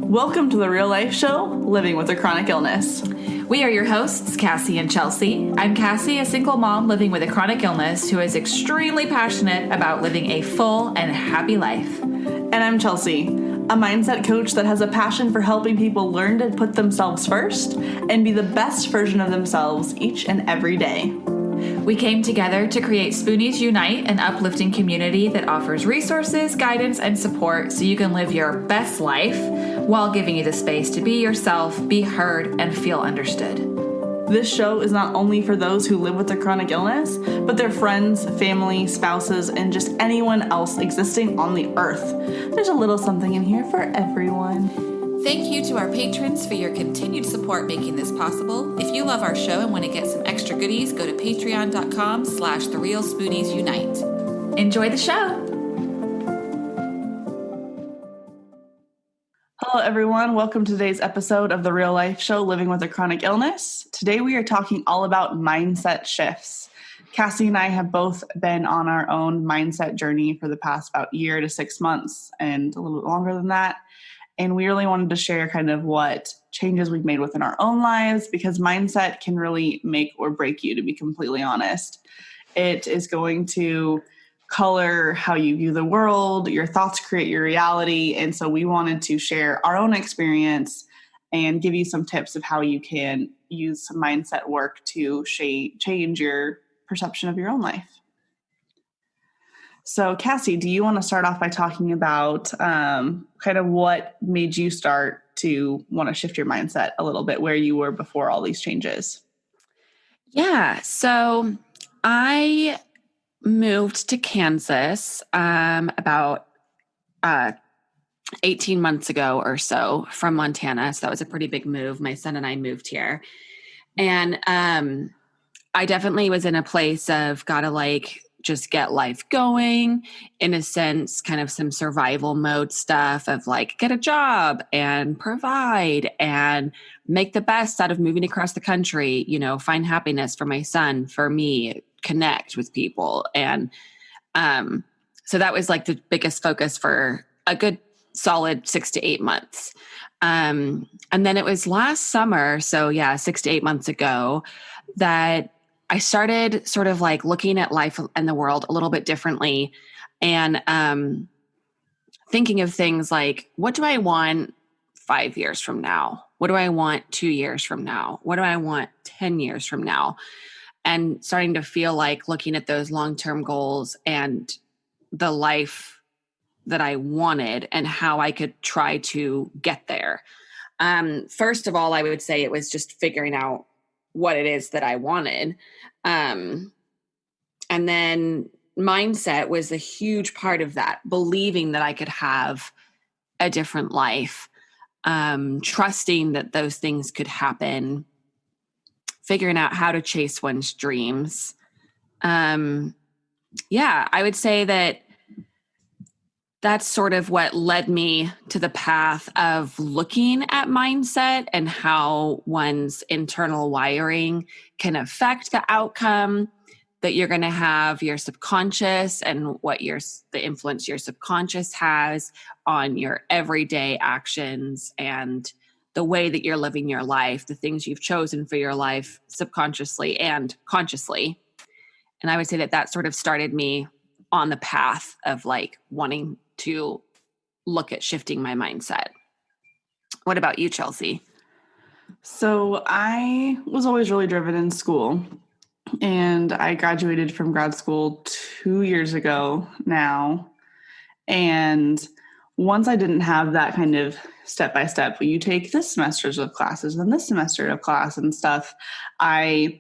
Welcome to the Real Life Show, Living with a Chronic Illness. We are your hosts, Cassie and Chelsea. I'm Cassie, a single mom living with a chronic illness who is extremely passionate about living a full and happy life. And I'm Chelsea, a mindset coach that has a passion for helping people learn to put themselves first and be the best version of themselves each and every day. We came together to create Spoonies Unite, an uplifting community that offers resources, guidance, and support so you can live your best life while giving you the space to be yourself, be heard, and feel understood. This show is not only for those who live with a chronic illness, but their friends, family, spouses, and just anyone else existing on the earth. There's a little something in here for everyone. Thank you to our patrons for your continued support making this possible. If you love our show and want to get some extra goodies, go to patreon.com/TheRealSpooniesUnite. Enjoy the show. Hello, everyone. Welcome to today's episode of the Real Life Show, Living with a Chronic Illness. Today, we are talking all about mindset shifts. Cassie and I have both been on our own mindset journey for the past about year to 6 months and a little bit longer than that. And we really wanted to share kind of what changes we've made within our own lives, because mindset can really make or break you, to be completely honest. It is going to color how you view the world. Your thoughts create your reality. And so we wanted to share our own experience and give you some tips of how you can use some mindset work to change your perception of your own life. So, Cassie, do you want to start off by talking about kind of what made you start to want to shift your mindset a little bit, where you were before all these changes? Yeah. So I moved to Kansas about 18 months ago or so from Montana. So that was a pretty big move. My son and I moved here. And I definitely was in a place of gotta just get life going, in a sense, kind of some survival mode stuff of get a job and provide and make the best out of moving across the country, find happiness for my son, for me, connect with people. And so that was the biggest focus for a good solid 6 to 8 months. And then it was last summer, so 6 to 8 months ago, that I started sort of looking at life and the world a little bit differently, and thinking of things like, what do I want 5 years from now? What do I want 2 years from now? What do I want 10 years from now? And starting to feel looking at those long-term goals and the life that I wanted and how I could try to get there. First of all, I would say it was just figuring out what it is that I wanted. And then mindset was a huge part of that, believing that I could have a different life, trusting that those things could happen, figuring out how to chase one's dreams. I would say that that's sort of what led me to the path of looking at mindset and how one's internal wiring can affect the outcome that you're going to have, your subconscious, and what the influence your subconscious has on your everyday actions and the way that you're living your life, the things you've chosen for your life subconsciously and consciously. And I would say that sort of started me on the path of wanting to look at shifting my mindset. What about you, Chelsea? So I was always really driven in school, and I graduated from grad school 2 years ago now. And once I didn't have that kind of step-by-step, you take this semester's of classes and this semester of class and stuff, I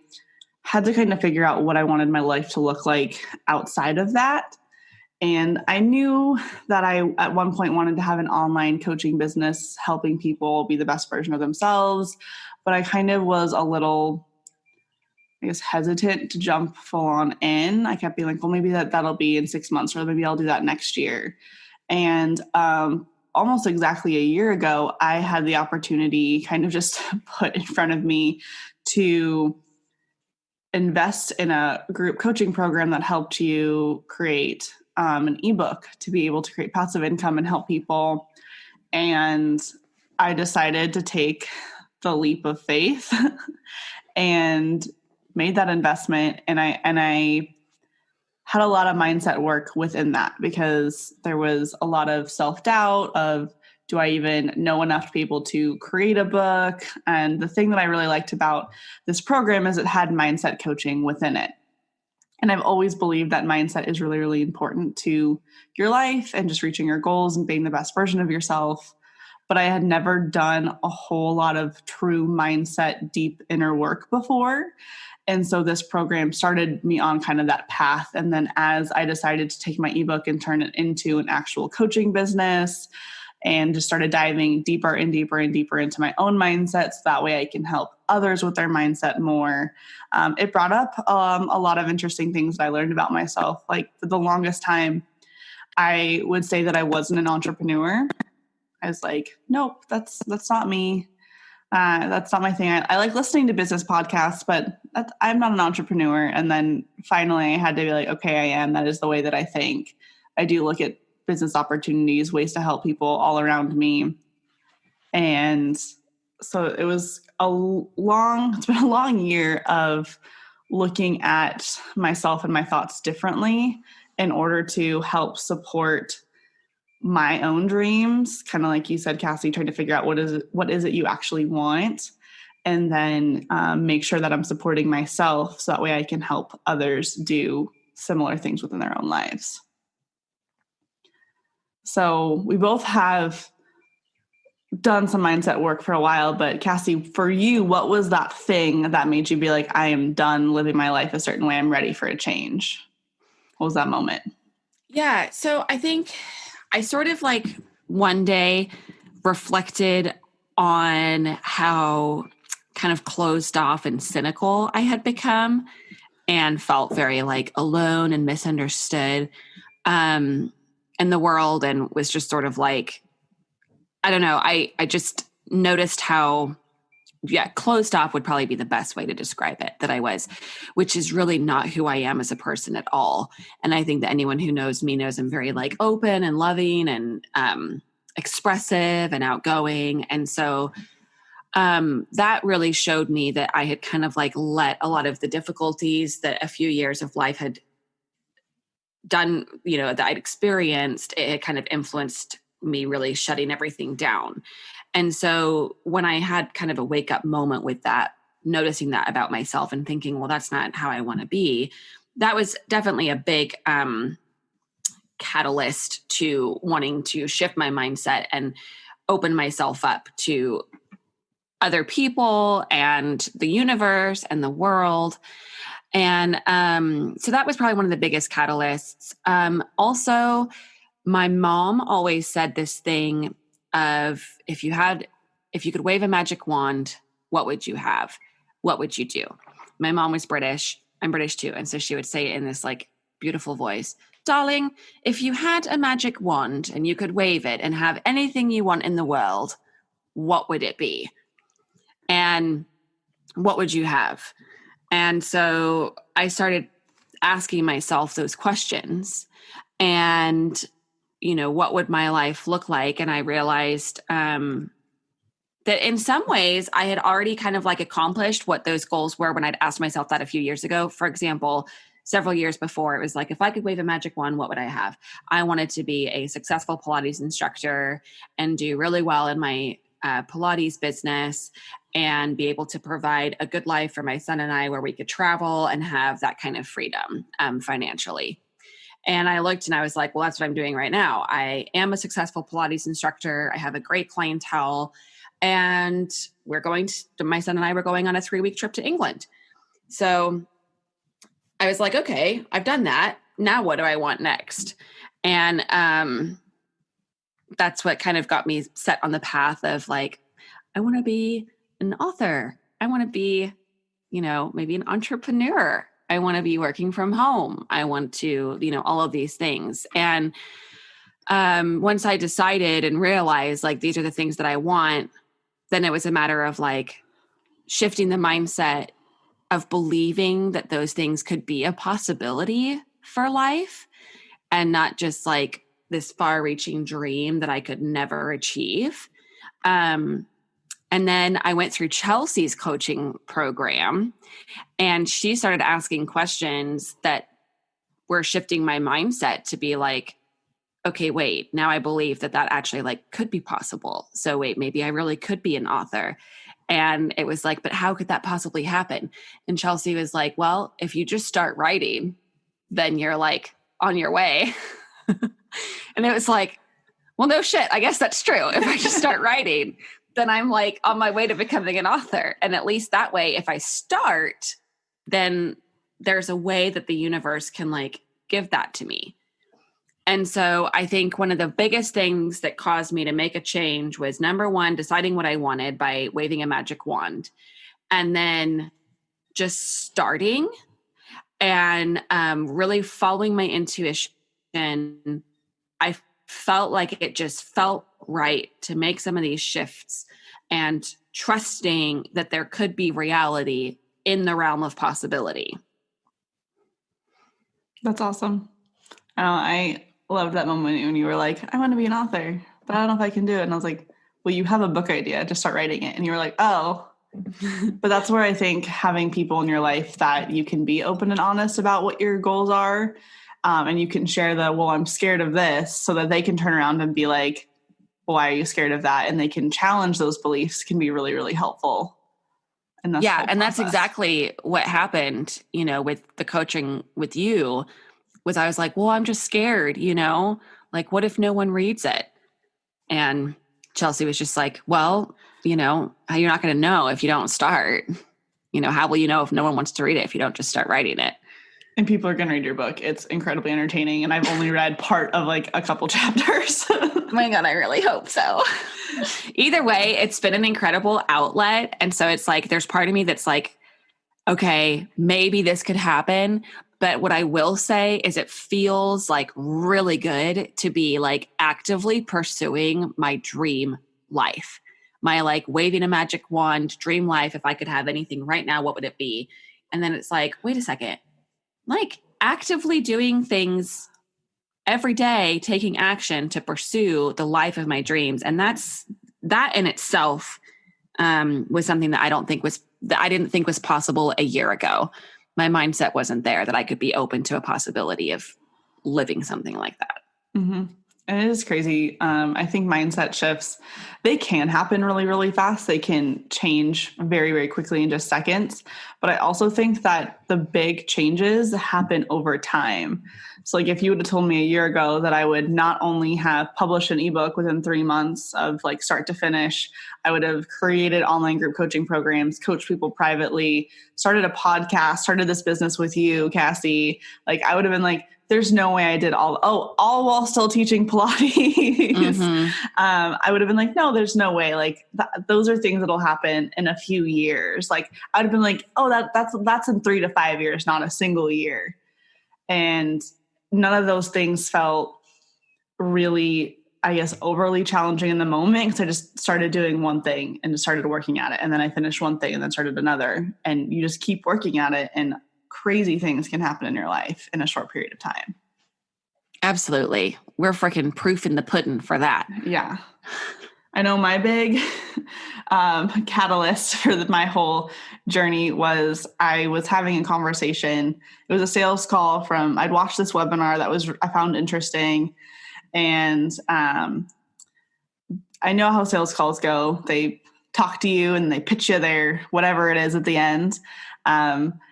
had to kind of figure out what I wanted my life to look like outside of that. And I knew that I, at one point, wanted to have an online coaching business, helping people be the best version of themselves. But I kind of was a little, hesitant to jump full on in. I kept being well, maybe that'll be in 6 months, or maybe I'll do that next year. And almost exactly a year ago, I had the opportunity kind of just put in front of me to invest in a group coaching program that helped you create an ebook to be able to create passive income and help people. And I decided to take the leap of faith and made that investment. And I had a lot of mindset work within that because there was a lot of self-doubt of, do I even know enough to be able to create a book? And the thing that I really liked about this program is it had mindset coaching within it. And I've always believed that mindset is really, really important to your life and just reaching your goals and being the best version of yourself. But I had never done a whole lot of true mindset, deep inner work before. And so this program started me on kind of that path. And then as I decided to take my ebook and turn it into an actual coaching business, and just started diving deeper and deeper and deeper into my own mindset, so that way I can help others with their mindset more. It brought up a lot of interesting things that I learned about myself. Like for the longest time, I would say that I wasn't an entrepreneur. I was like, nope, that's not me. That's not my thing. I like listening to business podcasts, but I'm not an entrepreneur. And then finally I had to be like, okay, I am. That is the way that I think. I do look at business opportunities, ways to help people all around me. And so it's been a long year of looking at myself and my thoughts differently in order to help support my own dreams. Kind of like you said, Cassie, trying to figure out what is it you actually want, and then make sure that I'm supporting myself so that way I can help others do similar things within their own lives. So we both have done some mindset work for a while, but Cassie, for you, what was that thing that made you be like, I am done living my life a certain way. I'm ready for a change? What was that moment? Yeah. So I think I sort of like one day reflected on how kind of closed off and cynical I had become and felt very like alone and misunderstood in the world, and was just sort of like, I don't know. I just noticed how, closed off would probably be the best way to describe it, that I was, which is really not who I am as a person at all. And I think that anyone who knows me knows I'm very like open and loving and expressive and outgoing. And so that really showed me that I had kind of like let a lot of the difficulties that a few years of life had done, that I'd experienced, it had kind of influenced me really shutting everything down. And so when I had kind of a wake up moment with that, noticing that about myself and thinking, well, that's not how I want to be, that was definitely a big catalyst to wanting to shift my mindset and open myself up to other people and the universe and the world. And so that was probably one of the biggest catalysts. Also, my mom always said this thing of, if you could wave a magic wand, what would you have? What would you do? My mom was British. I'm British too. And so she would say it in this like beautiful voice, darling, if you had a magic wand and you could wave it and have anything you want in the world, what would it be? And what would you have? And so I started asking myself those questions and, what would my life look like? And I realized that in some ways I had already kind of like accomplished what those goals were when I'd asked myself that a few years ago. For example, several years before, it was like, if I could wave a magic wand, what would I have? I wanted to be a successful Pilates instructor and do really well in my Pilates business and be able to provide a good life for my son and I, where we could travel and have that kind of freedom financially. And I looked and I was like, well, that's what I'm doing right now. I am a successful Pilates instructor. I have a great clientele. And my son and I were going on a 3-week trip to England. So I was like, okay, I've done that. Now what do I want next? And that's what kind of got me set on the path of like, I want to be an author. I want to be, maybe an entrepreneur. I want to be working from home. I want to, all of these things. And once I decided and realized like, these are the things that I want, then it was a matter of like shifting the mindset of believing that those things could be a possibility for life and not just like this far reaching dream that I could never achieve. And then I went through Chelsea's coaching program, and she started asking questions that were shifting my mindset to be like, okay, wait, now I believe that actually like could be possible. So wait, maybe I really could be an author. And it was like, but how could that possibly happen? And Chelsea was like, well, if you just start writing, then you're like on your way. And it was like, well, no shit. I guess that's true. If I just start writing, then I'm like on my way to becoming an author. And at least that way, if I start, then there's a way that the universe can like give that to me. And so I think one of the biggest things that caused me to make a change was, number one, deciding what I wanted by waving a magic wand, and then just starting and really following my intuition. I felt like it just felt right to make some of these shifts and trusting that there could be reality in the realm of possibility. That's awesome. I loved that moment when you were like, I want to be an author, but I don't know if I can do it. And I was like, well, you have a book idea, just start writing it. And you were like, oh, but that's where I think having people in your life that you can be open and honest about what your goals are. And you can share well, I'm scared of this, so that they can turn around and be like, why are you scared of that? And they can challenge those beliefs, can be really, really helpful. And that's exactly what happened, with the coaching with you. Was I was like, well, I'm just scared, like, what if no one reads it? And Chelsea was just like, well, you're not going to know if you don't start. How will you know if no one wants to read it if you don't just start writing it? And people are going to read your book. It's incredibly entertaining. And I've only read part of like a couple chapters. Oh my God, I really hope so. Either way, it's been an incredible outlet. And so it's like, there's part of me that's like, okay, maybe this could happen. But what I will say is it feels like really good to be like actively pursuing my dream life, my like waving a magic wand dream life. If I could have anything right now, what would it be? And then it's like, wait a second, like actively doing things every day, taking action to pursue the life of my dreams. And that in itself was something that I didn't think was possible a year ago. My mindset wasn't there that I could be open to a possibility of living something like that. Mm-hmm. And it is crazy. I think mindset shifts, they can happen really, really fast. They can change very, very quickly in just seconds. But I also think that the big changes happen over time. So like if you would have told me a year ago that I would not only have published an ebook within 3 months of like start to finish, I would have created online group coaching programs, coached people privately, started a podcast, started this business with you, Cassie. Like I would have been like, there's no way I did all while still teaching Pilates. Mm-hmm. I would have been like, no, there's no way. Like those are things that'll happen in a few years. Like I'd have been like, oh, that's in 3 to 5 years, not a single year. And none of those things felt really, I guess, overly challenging in the moment, because I just started doing one thing and just started working at it. And then I finished one thing and then started another. And you just keep working at it, and crazy things can happen in your life in a short period of time. Absolutely. We're freaking proof in the pudding for that. Yeah. I know my big catalyst for my whole journey was I was having a conversation. It was a sales call I'd watched this webinar that I found interesting. And I know how sales calls go. They talk to you and they pitch you their whatever it is at the end.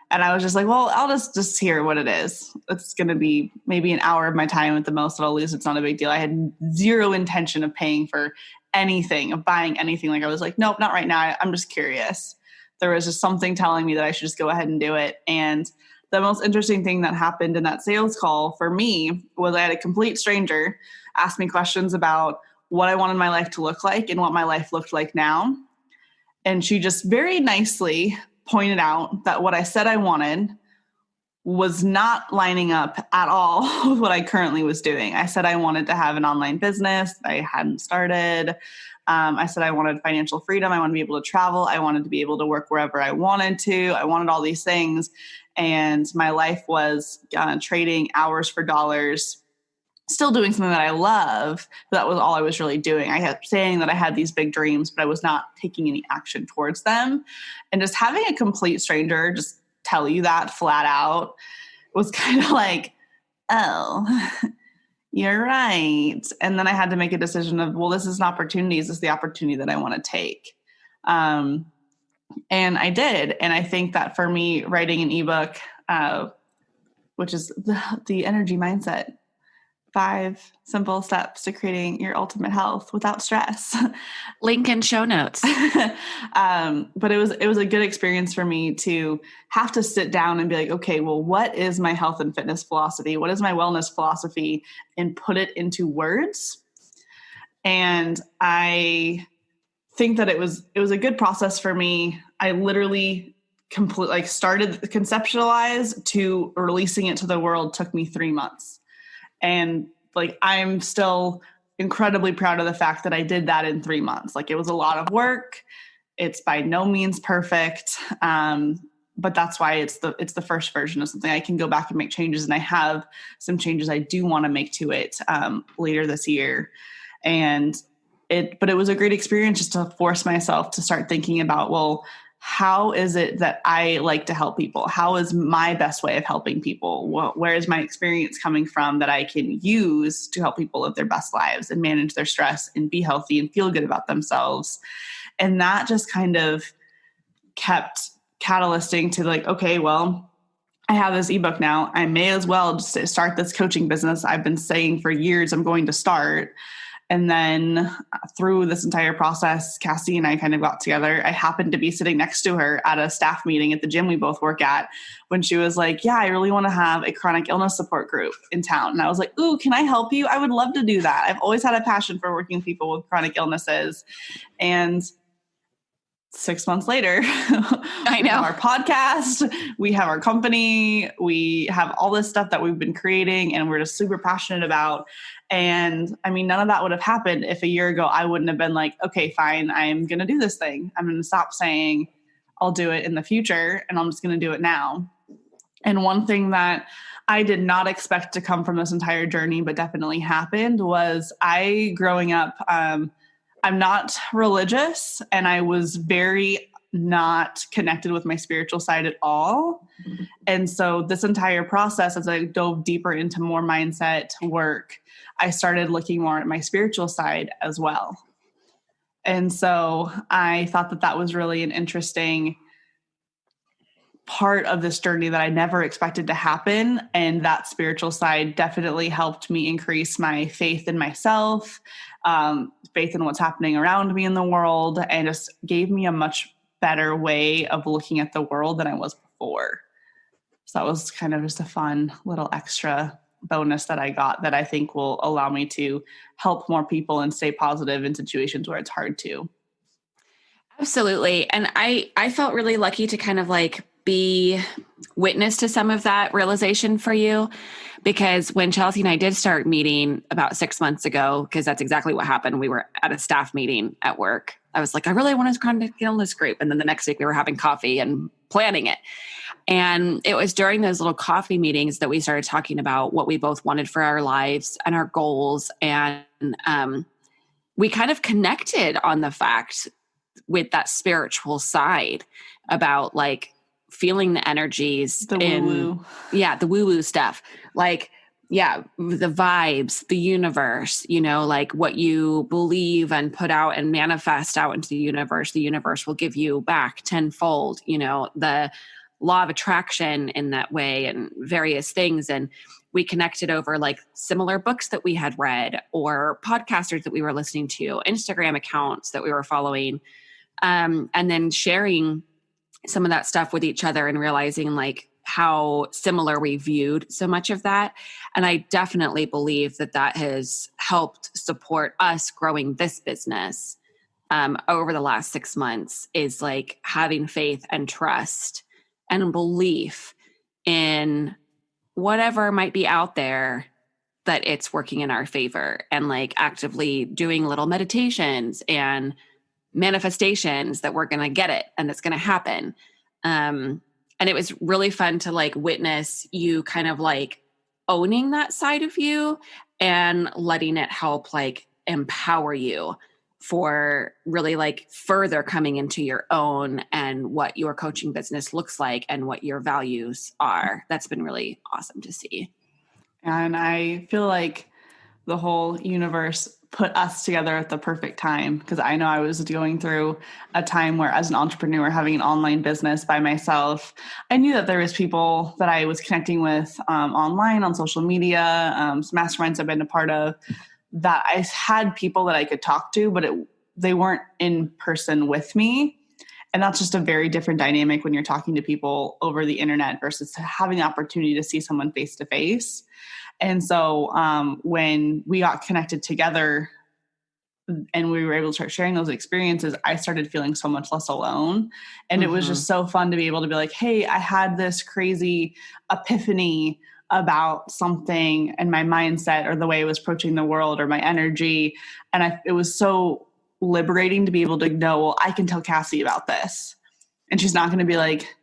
And I was just like, well, I'll just hear what it is. It's going to be maybe an hour of my time at the most that I'll lose. It's not a big deal. I had zero intention of paying for anything, of buying anything. Like I was like, nope, not right now. I'm just curious. There was just something telling me that I should just go ahead and do it. And the most interesting thing that happened in that sales call for me was I had a complete stranger ask me questions about what I wanted my life to look like and what my life looked like now. And she just very nicely pointed out that what I said I wanted was not lining up at all with what I currently was doing. I said I wanted to have an online business I hadn't started. I said I wanted financial freedom. I wanted to be able to travel. I wanted to be able to work wherever I wanted to. I wanted all these things. And my life was trading hours for dollars still doing something that I love. But that was all I was really doing. I kept saying that I had these big dreams, but I was not taking any action towards them. And just having a complete stranger just tell you that flat out was kind of like, oh, you're right. And then I had to make a decision of, well, this is an opportunity. Is this the opportunity that I want to take? And I did. And I think that for me, writing an ebook, which is the energy mindset, 5 simple steps to creating your ultimate health without stress. Link in show notes. But it was a good experience for me to have to sit down and be like, okay, well, what is my health and fitness philosophy? What is my wellness philosophy? And put it into words. And I think that it was a good process for me. I literally started conceptualize to releasing it to the world took me 3 months. And like, I'm still incredibly proud of the fact that I did that in 3 months. Like, it was a lot of work. It's by no means perfect. But that's why it's the first version of something. I can go back and make changes. And I have some changes I do want to make to it later this year. But it was a great experience just to force myself to start thinking about, well, how is it that I like to help people? How is my best way of helping people? Where is my experience coming from that I can use to help people live their best lives and manage their stress and be healthy and feel good about themselves? And that just kind of kept catalysting to like, okay, well, I have this ebook now. I may as well just start this coaching business I've been saying for years I'm going to start. And then through this entire process, Cassie and I kind of got together. I happened to be sitting next to her at a staff meeting at the gym we both work at when she was like, yeah, I really want to have a chronic illness support group in town. And I was like, ooh, can I help you? I would love to do that. I've always had a passion for working with people with chronic illnesses. And 6 months later, I know, we have our podcast, we have our company, we have all this stuff that we've been creating and we're just super passionate about. And I mean, none of that would have happened if a year ago I wouldn't have been like, okay, fine, I'm going to do this thing. I'm going to stop saying I'll do it in the future and I'm just going to do it now. And one thing that I did not expect to come from this entire journey, but definitely happened, was growing up, I'm not religious and I was very not connected with my spiritual side at all. Mm-hmm. And so this entire process, as I dove deeper into more mindset work, I started looking more at my spiritual side as well. And so I thought that that was really an interesting part of this journey that I never expected to happen. And that spiritual side definitely helped me increase my faith in myself, faith in what's happening around me in the world, and just gave me a much better way of looking at the world than I was before. So that was kind of just a fun little extra bonus that I got that I think will allow me to help more people and stay positive in situations where it's hard to. Absolutely. And I felt really lucky to kind of like be witness to some of that realization for you, because when Chelsea and I did start meeting about 6 months ago, because that's exactly what happened. We were at a staff meeting at work. I was like, I really want to chronic illness group. And then the next week we were having coffee and planning it. And it was during those little coffee meetings that we started talking about what we both wanted for our lives and our goals. And we kind of connected on the fact with that spiritual side about like feeling the energies, the woo-woo. The woo-woo stuff. Like, yeah, the vibes, the universe, like what you believe and put out and manifest out into the universe will give you back tenfold, the law of attraction in that way and various things. And we connected over like similar books that we had read or podcasters that we were listening to, Instagram accounts that we were following, and then sharing some of that stuff with each other and realizing like how similar we viewed so much of that. And I definitely believe that that has helped support us growing this business over the last 6 months, is like having faith and trust and belief in whatever might be out there, that it's working in our favor, and like actively doing little meditations and manifestations that we're going to get it and it's going to happen. And it was really fun to like witness you kind of like owning that side of you and letting it help like empower you for really like further coming into your own and what your coaching business looks like and what your values are. That's been really awesome to see. And I feel like the whole universe put us together at the perfect time, because I know I was going through a time where, as an entrepreneur having an online business by myself, I knew that there was people that I was connecting with online on social media, some masterminds I've been a part of, that I had people that I could talk to, but they weren't in person with me. And that's just a very different dynamic when you're talking to people over the internet versus having the opportunity to see someone face to face. And so when we got connected together and we were able to start sharing those experiences, I started feeling so much less alone. And it was just so fun to be able to be like, hey, I had this crazy epiphany about something and my mindset or the way I was approaching the world or my energy. And it was so liberating to be able to know, well, I can tell Cassie about this. And she's not going to be like,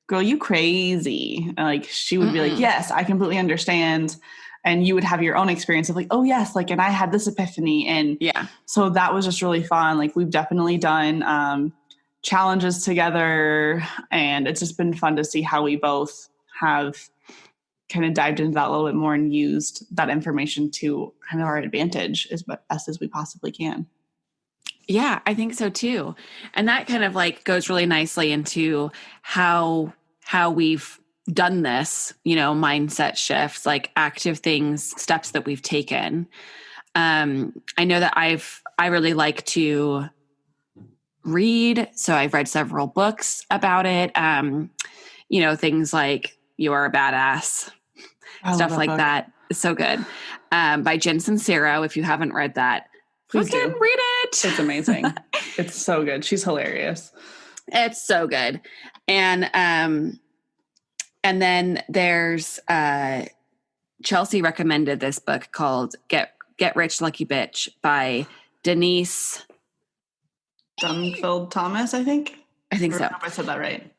girl, you crazy. Like, she would be like, yes, I completely understand. And you would have your own experience of like, oh yes, like, and I had this epiphany. And yeah, so that was just really fun. Like, we've definitely done challenges together, and it's just been fun to see how we both have kind of dived into that a little bit more and used that information to kind of our advantage as best as we possibly can. Yeah, I think so too. And that kind of like goes really nicely into how we've done this, mindset shifts, like active things, steps that we've taken. I know that I really like to read. So I've read several books about it. Things like You're a Badass, stuff like that. It's so good. By Jen Sincero. If you haven't read that, please do read it. It's amazing. It's so good. She's hilarious. It's so good. And then there's Chelsea recommended this book called Get Rich Lucky Bitch by Denise Dunfield Thomas, I think. I think so. I hope I said that right.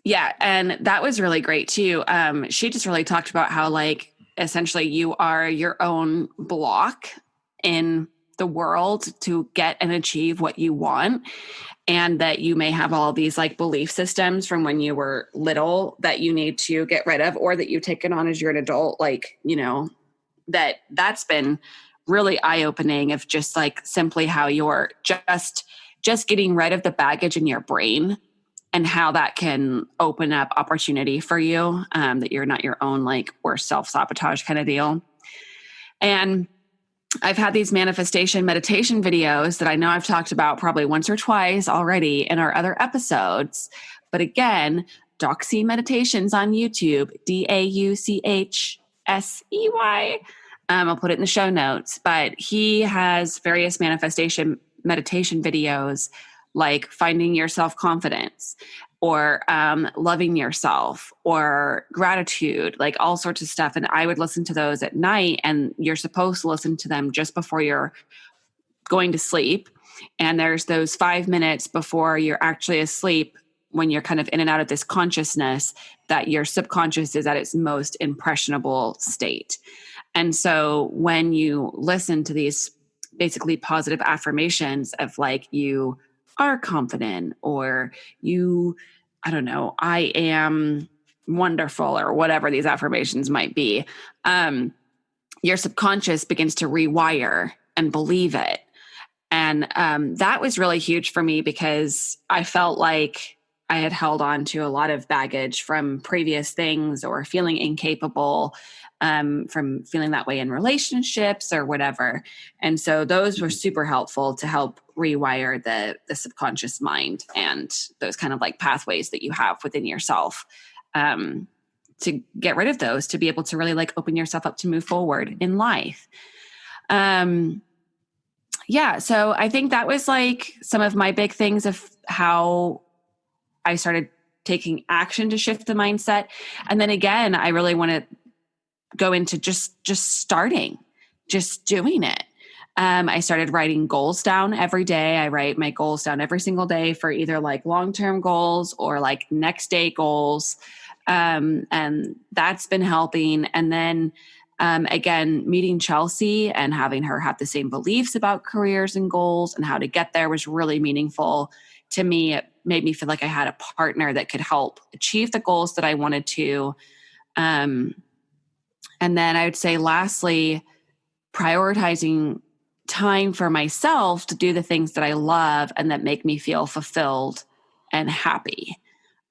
Yeah, and that was really great too. She just really talked about how, like, essentially you are your own block in the world to get and achieve what you want, and that you may have all these like belief systems from when you were little that you need to get rid of, or that you've taken on as you're an adult. Like, that's been really eye-opening of just like simply how you're just getting rid of the baggage in your brain and how that can open up opportunity for you, that you're not your own like worst self-sabotage kind of deal. And I've had these manifestation meditation videos that I know I've talked about probably once or twice already in our other episodes. But again, Doxy Meditations on YouTube, DAUCHSEY. I'll put it in the show notes. But he has various manifestation meditation videos like finding your self-confidence, or loving yourself, or gratitude, like all sorts of stuff. And I would listen to those at night, and you're supposed to listen to them just before you're going to sleep. And there's those 5 minutes before you're actually asleep, when you're kind of in and out of this consciousness, that your subconscious is at its most impressionable state. And so when you listen to these basically positive affirmations of like, you are confident, or I am wonderful, or whatever these affirmations might be, your subconscious begins to rewire and believe it. And that was really huge for me, because I felt like I had held on to a lot of baggage from previous things, or feeling incapable, from feeling that way in relationships or whatever. And so those were super helpful to help rewire the subconscious mind and those kind of like pathways that you have within yourself, to get rid of those, to be able to really like open yourself up to move forward in life. So I think that was like some of my big things of how I started taking action to shift the mindset. And then again, I really want to go into just starting, just doing it. I started writing goals down every day. I write my goals down every single day for either like long-term goals or like next day goals. And that's been helping. And then Again, meeting Chelsea and having her have the same beliefs about careers and goals and how to get there was really meaningful to me. It made me feel like I had a partner that could help achieve the goals that I wanted to. And then I would say, lastly, prioritizing time for myself to do the things that I love and that make me feel fulfilled and happy.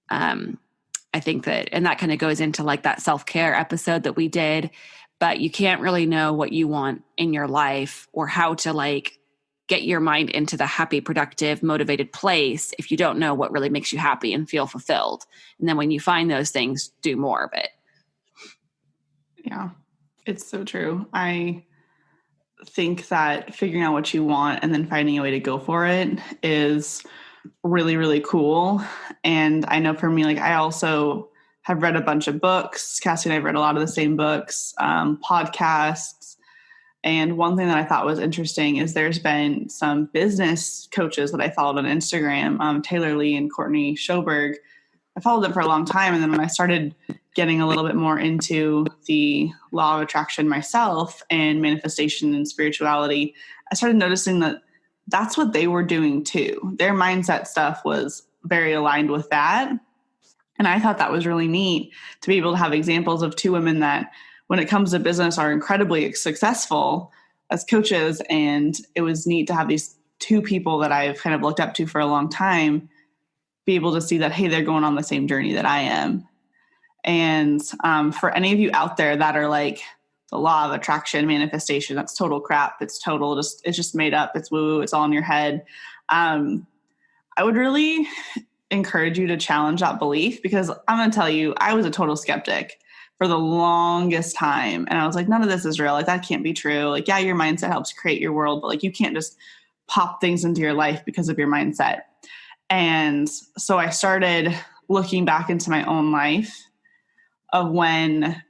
I think that, and that kind of goes into like that self-care episode that we did, but you can't really know what you want in your life or how to like get your mind into the happy, productive, motivated place if you don't know what really makes you happy and feel fulfilled. And then when you find those things, do more of it. Yeah, it's so true. I think that figuring out what you want and then finding a way to go for it is really, really cool. And I know for me, like I also have read a bunch of books. Cassie and I've read a lot of the same books, podcasts. And one thing that I thought was interesting is there's been some business coaches that I followed on Instagram, Taylor Lee and Courtney Schoberg. I followed them for a long time. And then when I started getting a little bit more into the law of attraction myself and manifestation and spirituality, I started noticing that that's what they were doing too. Their mindset stuff was very aligned with that. And I thought that was really neat to be able to have examples of two women that, when it comes to business, are incredibly successful as coaches. And it was neat to have these two people that I've kind of looked up to for a long time be able to see that, hey, they're going on the same journey that I am. And for any of you out there that are like, the law of attraction, manifestation, that's total crap. It's just made up. It's woo-woo. It's all in your head. I would really encourage you to challenge that belief, because I'm going to tell you, I was a total skeptic for the longest time. And I was like, none of this is real. Like, that can't be true. Like, yeah, your mindset helps create your world, but like, you can't just pop things into your life because of your mindset. And so I started looking back into my own life of when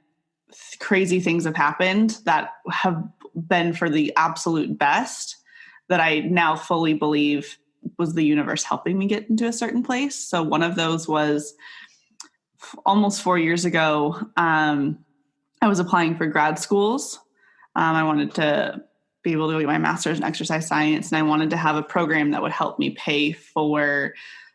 crazy things have happened that have been for the absolute best, that I now fully believe was the universe helping me get into a certain place. So one of those was almost 4 years ago. I was applying for grad schools. I wanted to be able to get my master's in exercise science, and I wanted to have a program that would help me pay for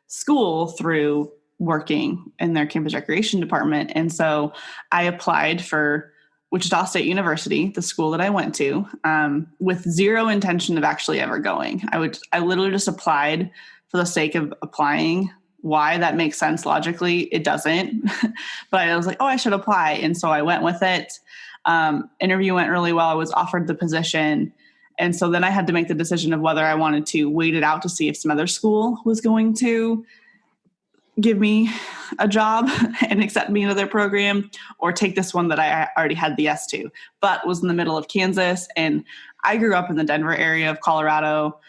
school through working in their campus recreation department. And so I applied for Wichita State University, the school that I went to, with zero intention of actually ever going. I literally just applied for the sake of applying. Why? That makes sense logically. It doesn't. But I was like, oh, I should apply. And so I went with it. Interview went really well. I was offered the position. And so then I had to make the decision of whether I wanted to wait it out to see if some other school was going to give me a job and accept me into their program, or take this one that I already had the yes to, but was in the middle of Kansas. And I grew up in the Denver area of Colorado.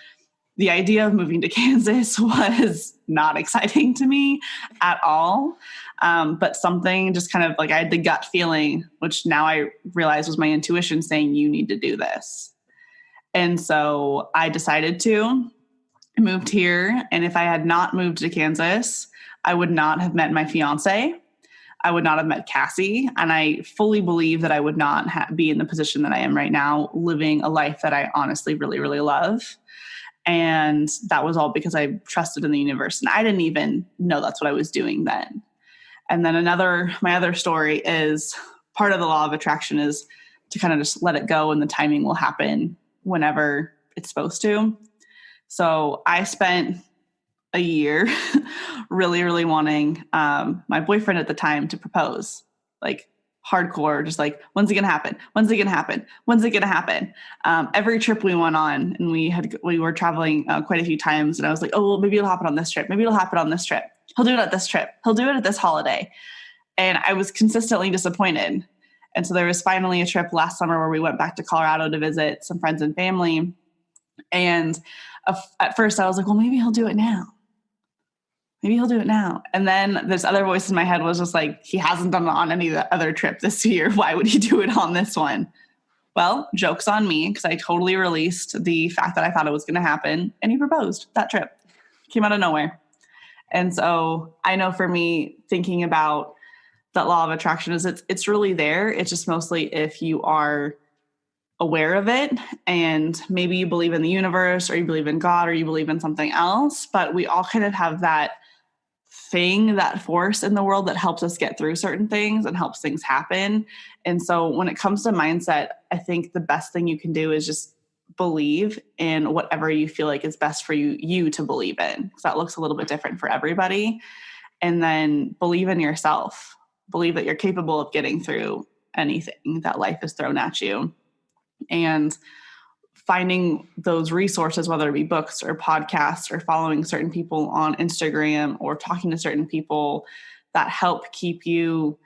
The idea of moving to Kansas was not exciting to me at all. But something just kind of like, I had the gut feeling, which now I realize was my intuition saying, you need to do this. And so I decided to. I moved here. And if I had not moved to Kansas, I would not have met my fiance. I would not have met Cassie. And I fully believe that I would not be in the position that I am right now, living a life that I honestly really, really love. And that was all because I trusted in the universe. And I didn't even know that's what I was doing then. And then my other story is, part of the law of attraction is to kind of just let it go, and the timing will happen whenever it's supposed to. So I spent a year really, really wanting my boyfriend at the time to propose, like hardcore, just like, when's it going to happen? When's it going to happen? When's it going to happen? Every trip we went on, and we were traveling quite a few times, and I was like, oh, well, maybe it'll happen on this trip. Maybe it'll happen on this trip. He'll do it at this trip. He'll do it at this holiday. And I was consistently disappointed. And so there was finally a trip last summer where we went back to Colorado to visit some friends and family. And at first I was like, well, maybe he'll do it now. Maybe he'll do it now. And then this other voice in my head was just like, he hasn't done it on any other trip this year. Why would he do it on this one? Well, joke's on me, because I totally released the fact that I thought it was going to happen, and he proposed that trip. Came out of nowhere. And so I know for me, thinking about that law of attraction is it's really there. It's just mostly if you are aware of it, and maybe you believe in the universe, or you believe in God, or you believe in something else. But we all kind of have that thing, that force in the world that helps us get through certain things and helps things happen. And so when it comes to mindset, I think the best thing you can do is just believe in whatever you feel like is best for you to believe in, because that looks a little bit different for everybody. And then believe in yourself. Believe that you're capable of getting through anything that life has thrown at you. And finding those resources, whether it be books or podcasts or following certain people on Instagram or talking to certain people that help keep you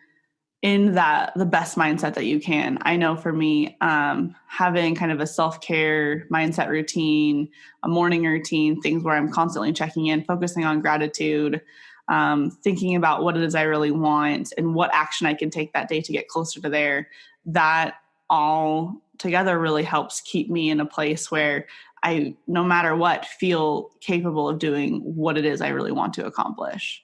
in the best mindset that you can. I know for me, having kind of a self-care mindset routine, a morning routine, things where I'm constantly checking in, focusing on gratitude, thinking about what it is I really want and what action I can take that day to get closer to there, that all together really helps keep me in a place where I, no matter what, feel capable of doing what it is I really want to accomplish.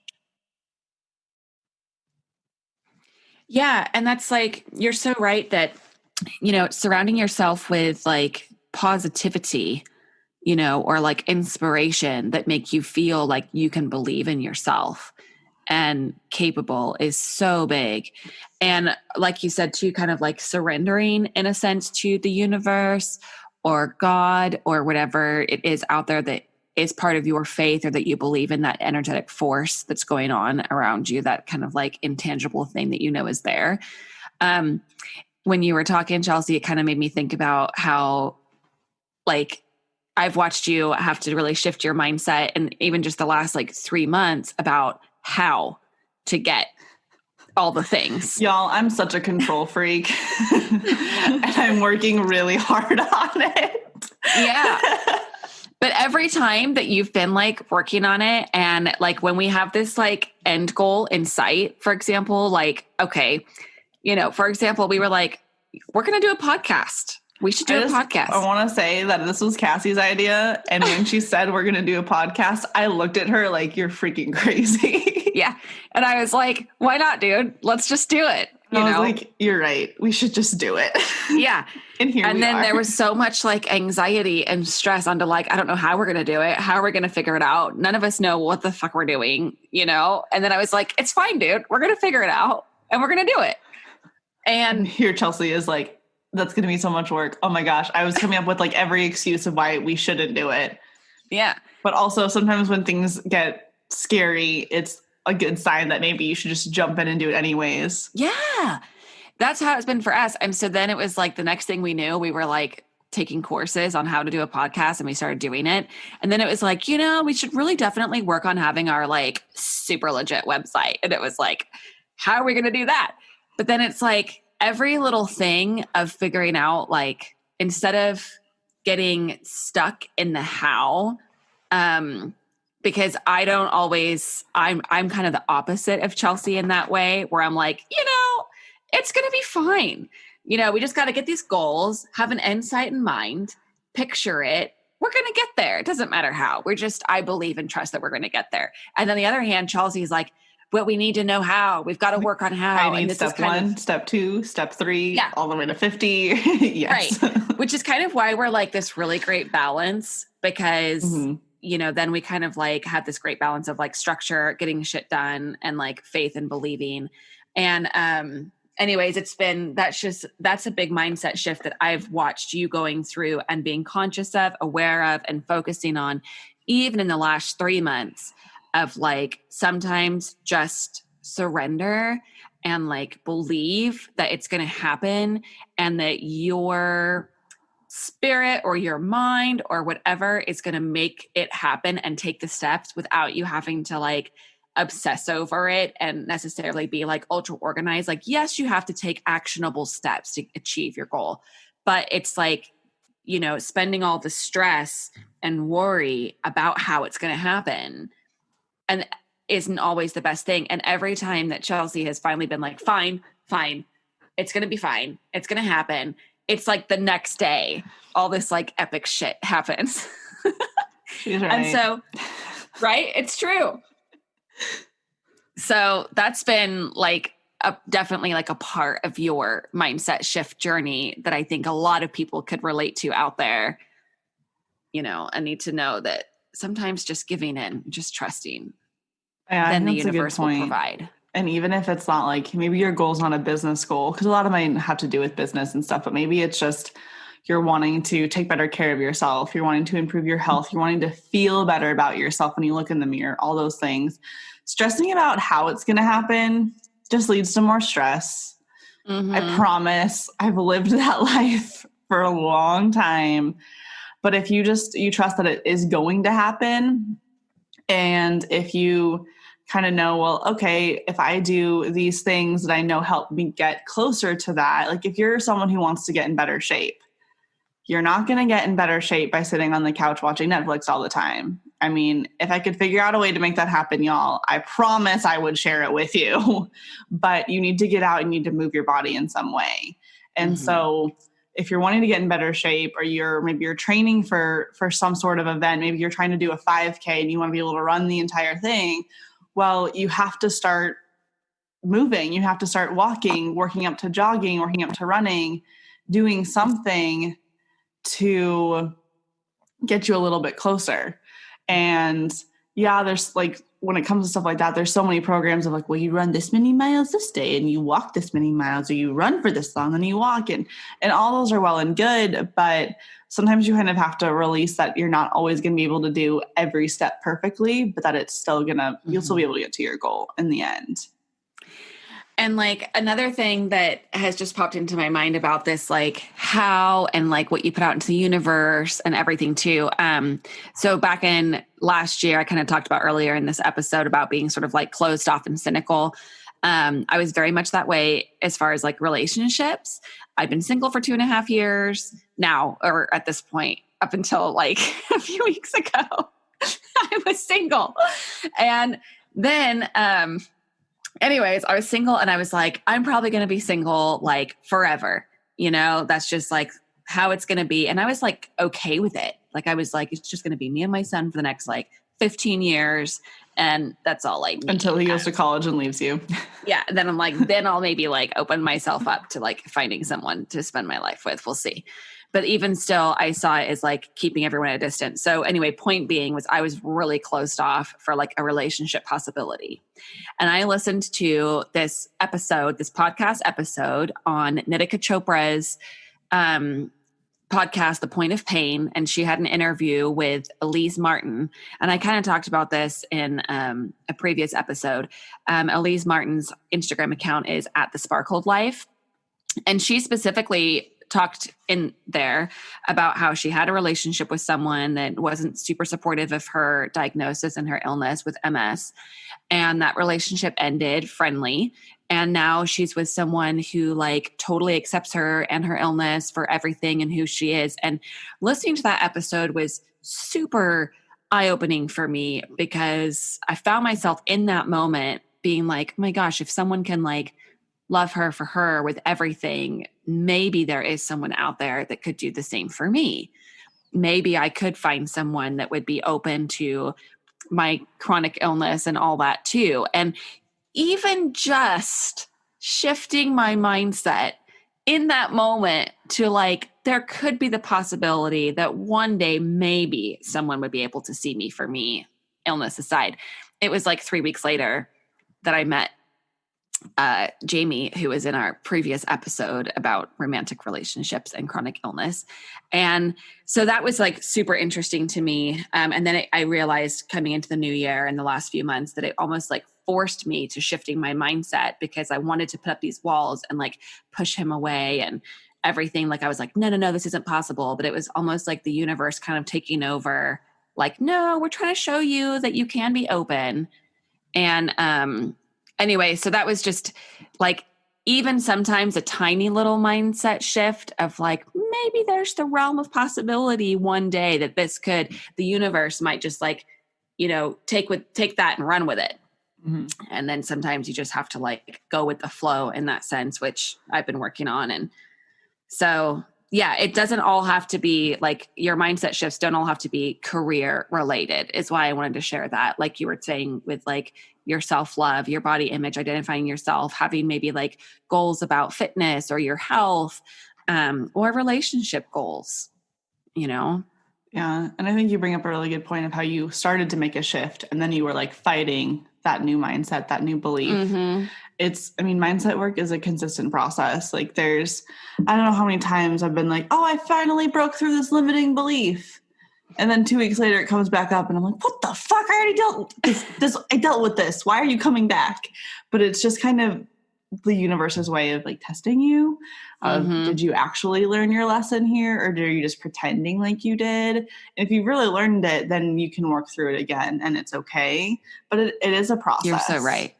Yeah. And that's like, you're so right that, surrounding yourself with like positivity, or like inspiration that make you feel like you can believe in yourself and capable is so big. And like you said too, kind of like surrendering in a sense to the universe or God or whatever it is out there that is part of your faith, or that you believe in that energetic force that's going on around you, that kind of like intangible thing that is there. When you were talking, Chelsea, it kind of made me think about how like I've watched you have to really shift your mindset, and even just the last like 3 months, about how to get all the things. Y'all, I'm such a control freak and I'm working really hard on it. Yeah. But every time that you've been like working on it, and like when we have this like end goal in sight, for example, like, okay, for example, we were like, we're going to do a podcast. We should do a podcast. I want to say that this was Cassie's idea. And when she said we're going to do a podcast, I looked at her like, you're freaking crazy. Yeah. And I was like, why not, dude? Let's just do it. I was like, you're right. We should just do it. Yeah. And then there was so much like anxiety and stress onto like, I don't know how we're going to do it. How are we going to figure it out? None of us know what the fuck we're doing, And then I was like, it's fine, dude. We're going to figure it out and we're going to do it. And here Chelsea is like, that's going to be so much work. Oh my gosh. I was coming up with like every excuse of why we shouldn't do it. Yeah. But also sometimes when things get scary, it's a good sign that maybe you should just jump in and do it anyways. Yeah. That's how it's been for us. And so then it was like the next thing we knew, we were like taking courses on how to do a podcast, and we started doing it. And then it was like, we should really definitely work on having our like super legit website. And it was like, how are we going to do that? But then it's like, every little thing of figuring out, like, instead of getting stuck in the how, because I don't always, I'm kind of the opposite of Chelsea in that way, where I'm like, it's going to be fine. We just got to get these goals, have an end sight in mind, picture it. We're going to get there. It doesn't matter how. I believe and trust that we're going to get there. And on the other hand, Chelsea's like, but we need to know how. We've got to work on how. I need step 1, step 2, step 3, yeah, all the way to 50. Yes. Right. Which is kind of why we're like this really great balance, because, then we kind of like have this great balance of like structure, getting shit done, and like faith and believing. And anyways, that's a big mindset shift that I've watched you going through and being conscious of, aware of, and focusing on, even in the last 3 months. Of like, sometimes just surrender and like believe that it's going to happen, and that your spirit or your mind or whatever is going to make it happen and take the steps without you having to like obsess over it and necessarily be like ultra organized. Like, yes, you have to take actionable steps to achieve your goal, but it's like, spending all the stress and worry about how it's going to happen and isn't always the best thing. And every time that Chelsea has finally been like, fine, it's going to be fine, it's going to happen, it's like the next day, all this like epic shit happens. She's right. And so, right, it's true. So that's been like definitely like a part of your mindset shift journey that I think a lot of people could relate to out there, and need to know that sometimes just giving in, just trusting, Yeah, I then think the that's a good universe will point. provide. And even if it's not like, maybe your goal's not a business goal, because a lot of mine have to do with business and stuff, but maybe it's just you're wanting to take better care of yourself. You're wanting to improve your health. You're wanting to feel better about yourself when you look in the mirror, all those things. Stressing about how it's going to happen just leads to more stress. I promise I've lived that life for a long time. But if you trust that it is going to happen, and if you kind of know, well, okay, if I do these things that I know help me get closer to that, like if you're someone who wants to get in better shape, you're not going to get in better shape by sitting on the couch watching Netflix all the time. I mean, if I could figure out a way to make that happen, y'all, I promise I would share it with you. But you need to get out and you need to move your body in some way. And so if you're wanting to get in better shape, or you're training for some sort of event, maybe you're trying to do a 5K and you want to be able to run the entire thing, well, you have to start moving. You have to start walking, working up to jogging, working up to running, doing something to get you a little bit closer. And yeah, there's like, when it comes to stuff like that, there's so many programs of like, well, you run this many miles this day and you walk this many miles, or you run for this long and you walk, and all those are well and good. But sometimes you kind of have to release that you're not always going to be able to do every step perfectly, but that it's still you'll still be able to get to your goal in the end. And like another thing that has just popped into my mind about this, like how and like what you put out into the universe and everything too. So back in last year, I kind of talked about earlier in this episode about being sort of like closed off and cynical. I was very much that way as far as like relationships. I've been single for 2.5 years now, or at this point, up until like a few weeks ago, I was single. And then, anyways, I was single and I was like, I'm probably going to be single like forever. That's just like how it's going to be. And I was like, okay with it. Like, I was like, it's just going to be me and my son for the next like 15 years. And that's all I need. Until he goes to college and leaves you. Yeah. Then I'm like, then I'll maybe like open myself up to like finding someone to spend my life with. We'll see. But even still, I saw it as like keeping everyone at a distance. So anyway, point being was I was really closed off for like a relationship possibility. And I listened to this podcast episode on Nitika Chopra's podcast, The Point of Pain. And she had an interview with Elise Martin. And I kind of talked about this in a previous episode. Elise Martin's Instagram account is @thesparkled_life. And she specifically talked in there about how she had a relationship with someone that wasn't super supportive of her diagnosis and her illness with MS. And that relationship ended friendly. And now she's with someone who like totally accepts her and her illness for everything and who she is. And listening to that episode was super eye-opening for me, because I found myself in that moment being like, oh my gosh, if someone can like love her for her with everything, maybe there is someone out there that could do the same for me. Maybe I could find someone that would be open to my chronic illness and all that too. And even just shifting my mindset in that moment to like, there could be the possibility that one day maybe someone would be able to see me for me, illness aside. It was like 3 weeks later that I met Jamie, who was in our previous episode about romantic relationships and chronic illness. And so that was like super interesting to me. And then I realized coming into the new year in the last few months that it almost like forced me to shifting my mindset, because I wanted to put up these walls and like push him away and everything. Like I was like, no, this isn't possible. But it was almost like the universe kind of taking over, like, no, we're trying to show you that you can be open. And, anyway, so that was just like even sometimes a tiny little mindset shift of like, maybe there's the realm of possibility one day that the universe might just like, take that and run with it. Mm-hmm. And then sometimes you just have to like go with the flow in that sense, which I've been working on. And so, Yeah, it doesn't all have to be like your mindset shifts don't all have to be career related is why I wanted to share that. Like you were saying with like your self-love, your body image, identifying yourself, having maybe like goals about fitness or your health, or relationship goals, you know? Yeah. And I think you bring up a really good point of how you started to make a shift and then you were like fighting that new mindset, that new belief. Mm-hmm. Mindset work is a consistent process. Like I don't know how many times I've been like, oh, I finally broke through this limiting belief. And then 2 weeks later it comes back up and I'm like, what the fuck? I already dealt this. I dealt with this. Why are you coming back? But it's just kind of the universe's way of like testing you. Did you actually learn your lesson here or are you just pretending like you did? And if you really learned it, then you can work through it again and it's okay. But it is a process. You're so right.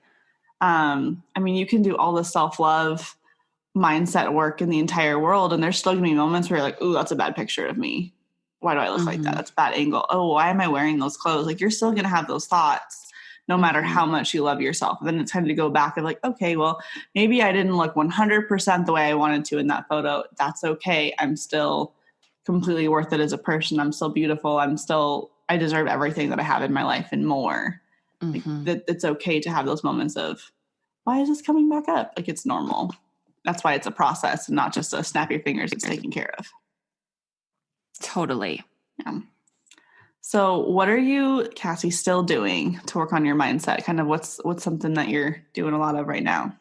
You can do all the self-love mindset work in the entire world and there's still gonna be moments where you're like, ooh, that's a bad picture of me. Why do I look like that? That's a bad angle. Oh, why am I wearing those clothes? Like you're still going to have those thoughts no matter how much you love yourself. And then it's time to go back and like, okay, well, maybe I didn't look 100% the way I wanted to in that photo. That's okay. I'm still completely worth it as a person. I'm still beautiful. I deserve everything that I have in my life and more. Like, it's okay to have those moments of, why is this coming back up? Like it's normal. That's why it's a process and not just a snap your fingers, it's taken care of. Totally. Yeah. So what are you, Cassie, still doing to work on your mindset? Kind of what's something that you're doing a lot of right now?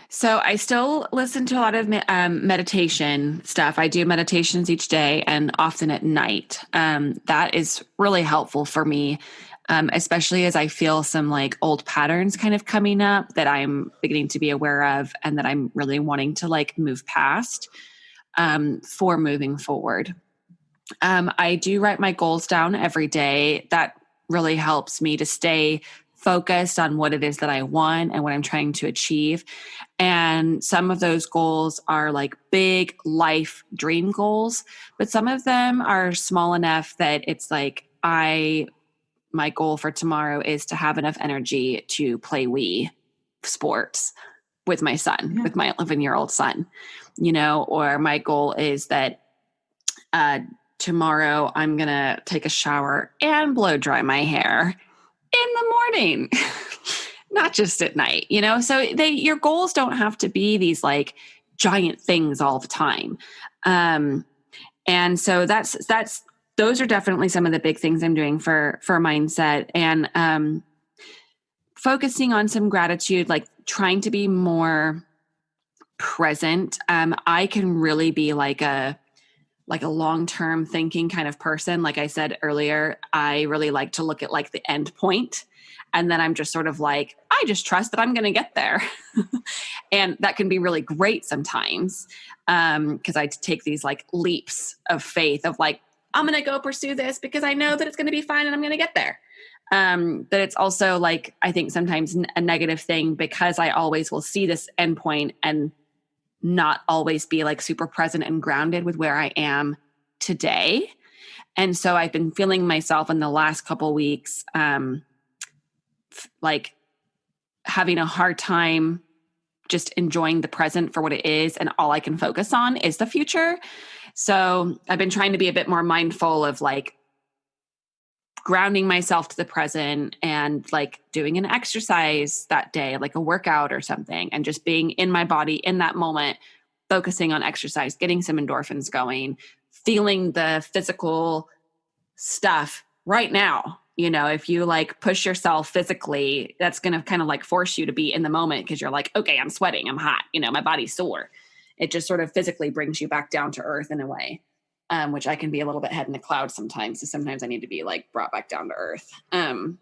So I still listen to a lot of meditation stuff. I do meditations each day and often at night. That is really helpful for me, especially as I feel some like old patterns kind of coming up that I'm beginning to be aware of and that I'm really wanting to like move past for moving forward. I do write my goals down every day. That really helps me to stay focused on what it is that I want and what I'm trying to achieve. And some of those goals are like big life dream goals, but some of them are small enough that it's like my goal for tomorrow is to have enough energy to play Wii sports with my son, with my 11-year-old son, or my goal is that, tomorrow I'm going to take a shower and blow dry my hair in the morning, not just at night, So your goals don't have to be these like giant things all the time. And so those are definitely some of the big things I'm doing for mindset and, focusing on some gratitude, like trying to be more present. I can really be like a long-term thinking kind of person. Like I said earlier, I really like to look at like the end point. And then I'm just sort of like, I just trust that I'm going to get there. And that can be really great sometimes. Cause I take these like leaps of faith of like, I'm going to go pursue this because I know that it's going to be fine and I'm going to get there. But it's also like, I think sometimes a negative thing because I always will see this end point and not always be like super present and grounded with where I am today. And so I've been feeling myself in the last couple weeks, like having a hard time just enjoying the present for what it is. And all I can focus on is the future. So I've been trying to be a bit more mindful of like grounding myself to the present and like doing an exercise that day, like a workout or something, and just being in my body in that moment, focusing on exercise, getting some endorphins going, feeling the physical stuff right now. If you like push yourself physically, that's going to kind of like force you to be in the moment because you're like, okay, I'm sweating, I'm hot, my body's sore. It just sort of physically brings you back down to earth in a way. Which I can be a little bit head in the clouds sometimes. So sometimes I need to be like brought back down to earth. And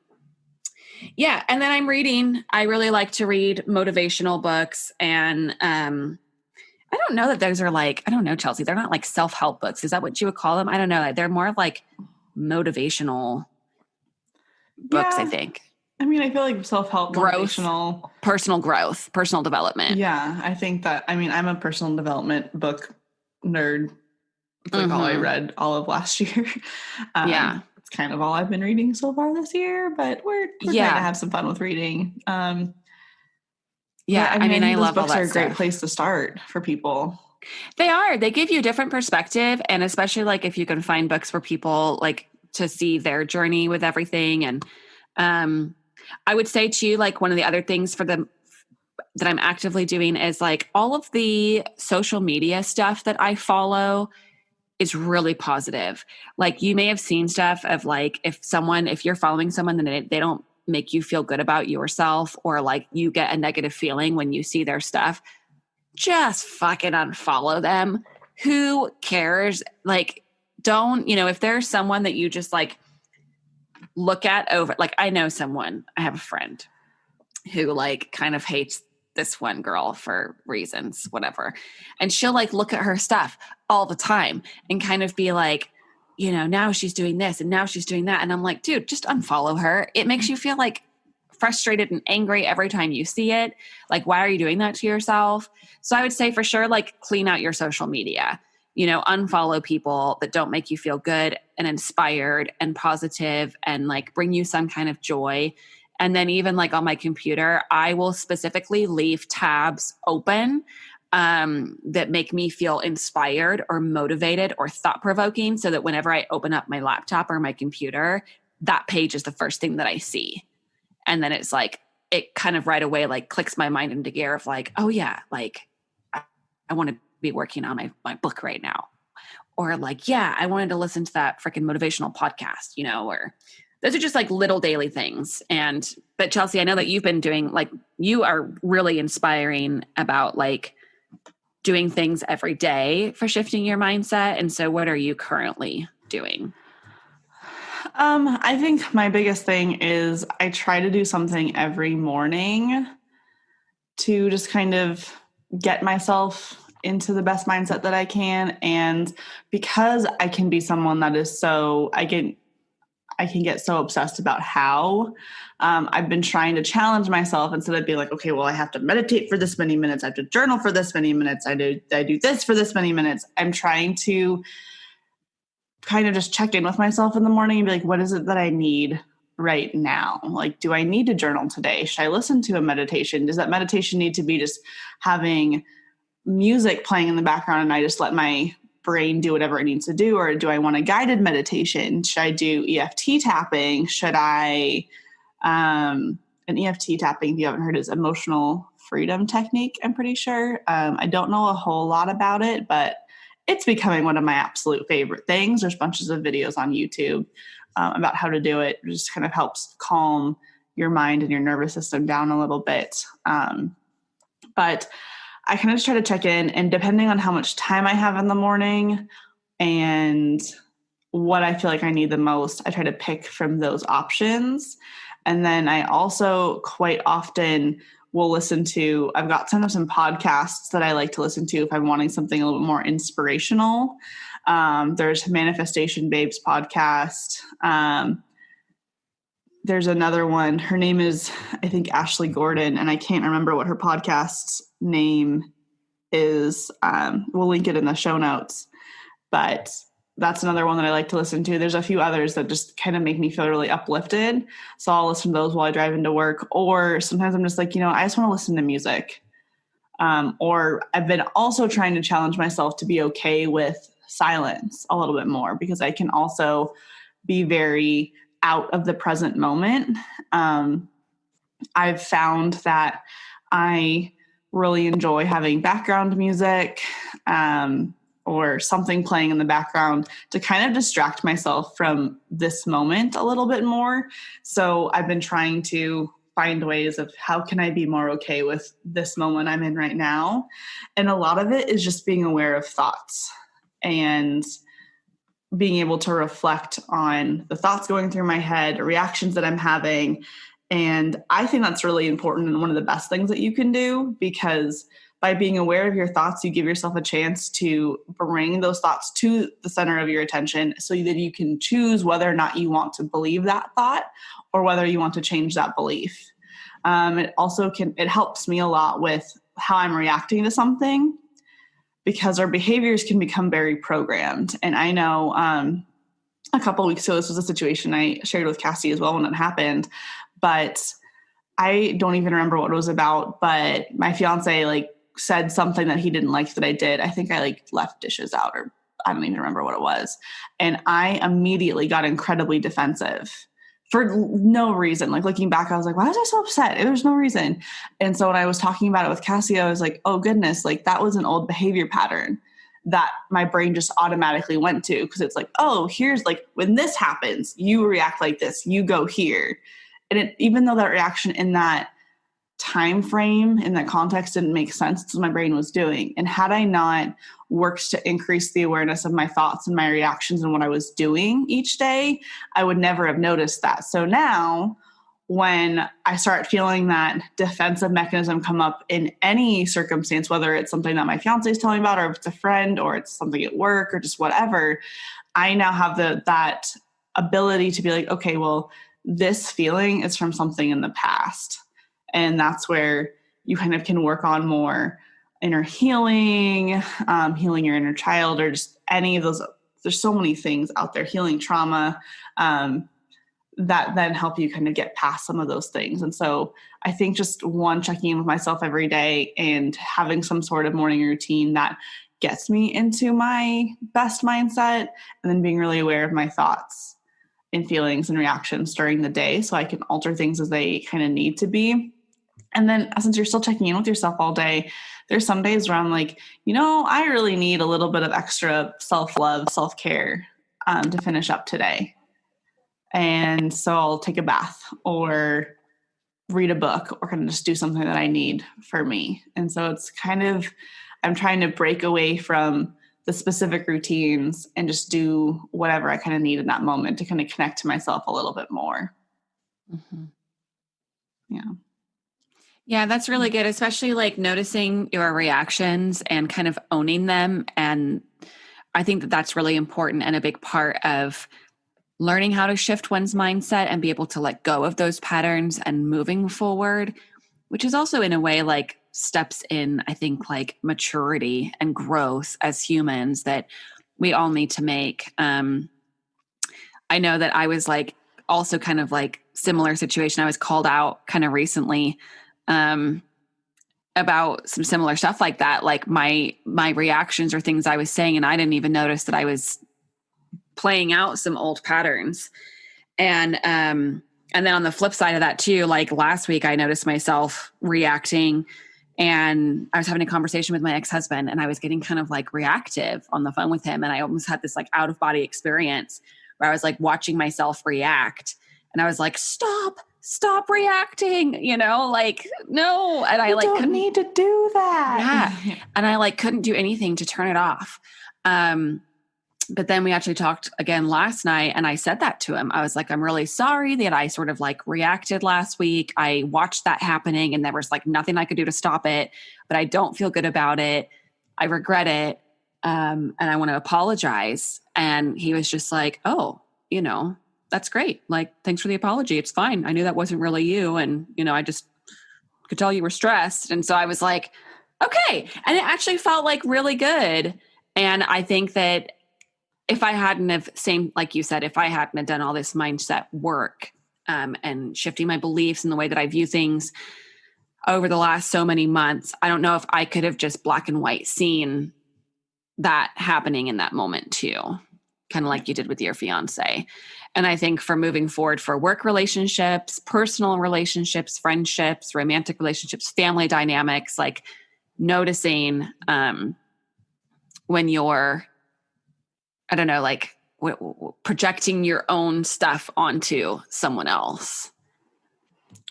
then I'm reading. I really like to read motivational books. And I don't know that those are like, I don't know, Chelsea, they're not like self-help books. Is that what you would call them? I don't know. They're more like motivational books, I think. I feel like self-help, motivational. Personal growth, personal development. Yeah, I think that, I'm a personal development book nerd. It's like all I read all of last year. It's kind of all I've been reading so far this year, but we're trying to have some fun with reading. I think love books all that are a great place to start for people. They are. They give you a different perspective. And especially like if you can find books where people like to see their journey with everything. And I would say too, like one of the other things for them that I'm actively doing is like all of the social media stuff that I follow is really positive. Like you may have seen stuff of like if you're following someone, then they don't make you feel good about yourself, or like you get a negative feeling when you see their stuff, just fucking unfollow them. Who cares? Like, don't, if there's someone that you just like look at over, like I have a friend who like kind of hates this one girl for reasons, whatever. And she'll like look at her stuff all the time and kind of be like, now she's doing this and now she's doing that. And I'm like, dude, just unfollow her. It makes you feel like frustrated and angry every time you see it. Like, why are you doing that to yourself? So I would say for sure, like clean out your social media, unfollow people that don't make you feel good and inspired and positive and like bring you some kind of joy. And then even like on my computer, I will specifically leave tabs open that make me feel inspired or motivated or thought-provoking, so that whenever I open up my laptop or my computer, that page is the first thing that I see. And then it's like, it kind of right away like clicks my mind into gear of like, oh yeah, like I want to be working on my book right now. Or like, yeah, I wanted to listen to that freaking motivational podcast, or those are just like little daily things. But Chelsea, I know that you've been doing, like, you are really inspiring about like doing things every day for shifting your mindset. And so what are you currently doing? I think my biggest thing is I try to do something every morning to just kind of get myself into the best mindset that I can. And because I can be someone that is I can get so obsessed about how, I've been trying to challenge myself instead of being like, okay, well, I have to meditate for this many minutes. I have to journal for this many minutes. I do this for this many minutes. I'm trying to kind of just check in with myself in the morning and be like, what is it that I need right now? Like, do I need to journal today? Should I listen to a meditation? Does that meditation need to be just having music playing in the background and I just let my brain do whatever it needs to do? Or do I want a guided meditation? Should I do EFT tapping? Should I, an EFT tapping, if you haven't heard, is emotional freedom technique, I'm pretty sure. I don't know a whole lot about it, but it's becoming one of my absolute favorite things. There's bunches of videos on YouTube about how to do it. It just kind of helps calm your mind and your nervous system down a little bit. But I kind of just try to check in, and depending on how much time I have in the morning and what I feel like I need the most, I try to pick from those options. And then I also quite often will listen to, I've got some podcasts that I like to listen to if I'm wanting something a little bit more inspirational. There's Manifestation Babes podcast. There's another one. Her name is, I think, Ashley Gordon, and I can't remember what her podcast's name is. We'll link it in the show notes. But that's another one that I like to listen to. There's a few others that just kind of make me feel really uplifted. So I'll listen to those while I drive into work. Or sometimes I'm just like, I just want to listen to music. Or I've been also trying to challenge myself to be okay with silence a little bit more, because I can also be very out of the present moment. I've found that I really enjoy having background music, or something playing in the background to kind of distract myself from this moment a little bit more. So I've been trying to find ways of how can I be more okay with this moment I'm in right now. And a lot of it is just being aware of thoughts and being able to reflect on the thoughts going through my head, reactions that I'm having. And I think that's really important and one of the best things that you can do, because by being aware of your thoughts, you give yourself a chance to bring those thoughts to the center of your attention so that you can choose whether or not you want to believe that thought or whether you want to change that belief. It helps me a lot with how I'm reacting to something, because our behaviors can become very programmed. And I know a couple of weeks ago, this was a situation I shared with Cassie as well when it happened, but I don't even remember what it was about, but my fiance said something that he didn't like that I did. I think I like left dishes out, or I don't even remember what it was. And I immediately got incredibly defensive for no reason. Like looking back, I was like, why was I so upset? There's no reason. And so when I was talking about it with Cassie, I was like, oh goodness, like that was an old behavior pattern that my brain just automatically went to. Cause it's like, oh, here's like, when this happens, you react like this, you go here. And even though that reaction in that time frame, in that context, didn't make sense, that's what my brain was doing. And had I not worked to increase the awareness of my thoughts and my reactions and what I was doing each day, I would never have noticed that. So now when I start feeling that defensive mechanism come up in any circumstance, whether it's something that my fiance is telling me about, or if it's a friend, or it's something at work, or just whatever, I now have that ability to be like, okay, well, this feeling is from something in the past. And that's where you kind of can work on more inner healing, healing your inner child, or just any of those. There's so many things out there, healing trauma, that then help you kind of get past some of those things. And so I think just checking in with myself every day and having some sort of morning routine that gets me into my best mindset, and then being really aware of my thoughts and feelings and reactions during the day so I can alter things as they kind of need to be. And then since you're still checking in with yourself all day, there's some days where I'm like, I really need a little bit of extra self-love, self-care to finish up today. And so I'll take a bath or read a book or kind of just do something that I need for me. And so it's kind of, I'm trying to break away from the specific routines and just do whatever I kind of need in that moment to kind of connect to myself a little bit more. Mm-hmm. Yeah. Yeah, that's really good, especially like noticing your reactions and kind of owning them. And I think that that's really important and a big part of learning how to shift one's mindset and be able to let go of those patterns and moving forward, which is also in a way like steps in, I think, like maturity and growth as humans that we all need to make. I know that I was like also kind of like similar situation. I was called out kind of recently about some similar stuff like that. Like my reactions or things I was saying, and I didn't even notice that I was playing out some old patterns. And then on the flip side of that too, like last week I noticed myself reacting, and I was having a conversation with my ex-husband, and I was getting kind of like reactive on the phone with him. And I almost had this like out of body experience where I was like watching myself react, and I was like, stop reacting, like, no. And I like couldn't need to do that. Yeah. And I like couldn't do anything to turn it off. But then we actually talked again last night, and I said that to him. I was like, I'm really sorry that I sort of like reacted last week. I watched that happening, and there was like nothing I could do to stop it, but I don't feel good about it. I regret it. And I want to apologize. And he was just like, oh, that's great. Like, thanks for the apology. It's fine. I knew that wasn't really you. And, I just could tell you were stressed. And so I was like, okay. And it actually felt like really good. And I think that if I hadn't have like you said, if I hadn't have done all this mindset work and shifting my beliefs and the way that I view things over the last so many months, I don't know if I could have just black and white seen that happening in that moment too, kind of like you did with your fiance. And I think for moving forward for work relationships, personal relationships, friendships, romantic relationships, family dynamics, like noticing when you're, I don't know, like projecting your own stuff onto someone else.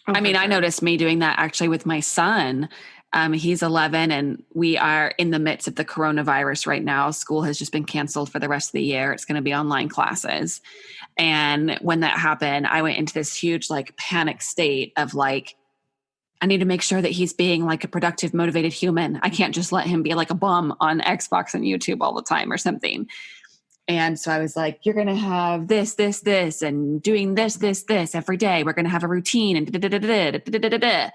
Oh, I mean, sure. I noticed me doing that actually with my son. He's 11, and we are in the midst of the coronavirus right now. School has just been canceled for the rest of the year. It's going to be online classes. And when that happened, I went into this huge like panic state of like, I need to make sure that he's being like a productive, motivated human. I can't just let him be like a bum on Xbox and YouTube all the time or something. And so I was like, you're going to have this, and doing this every day. We're going to have a routine and da-da-da-da-da-da-da-da-da.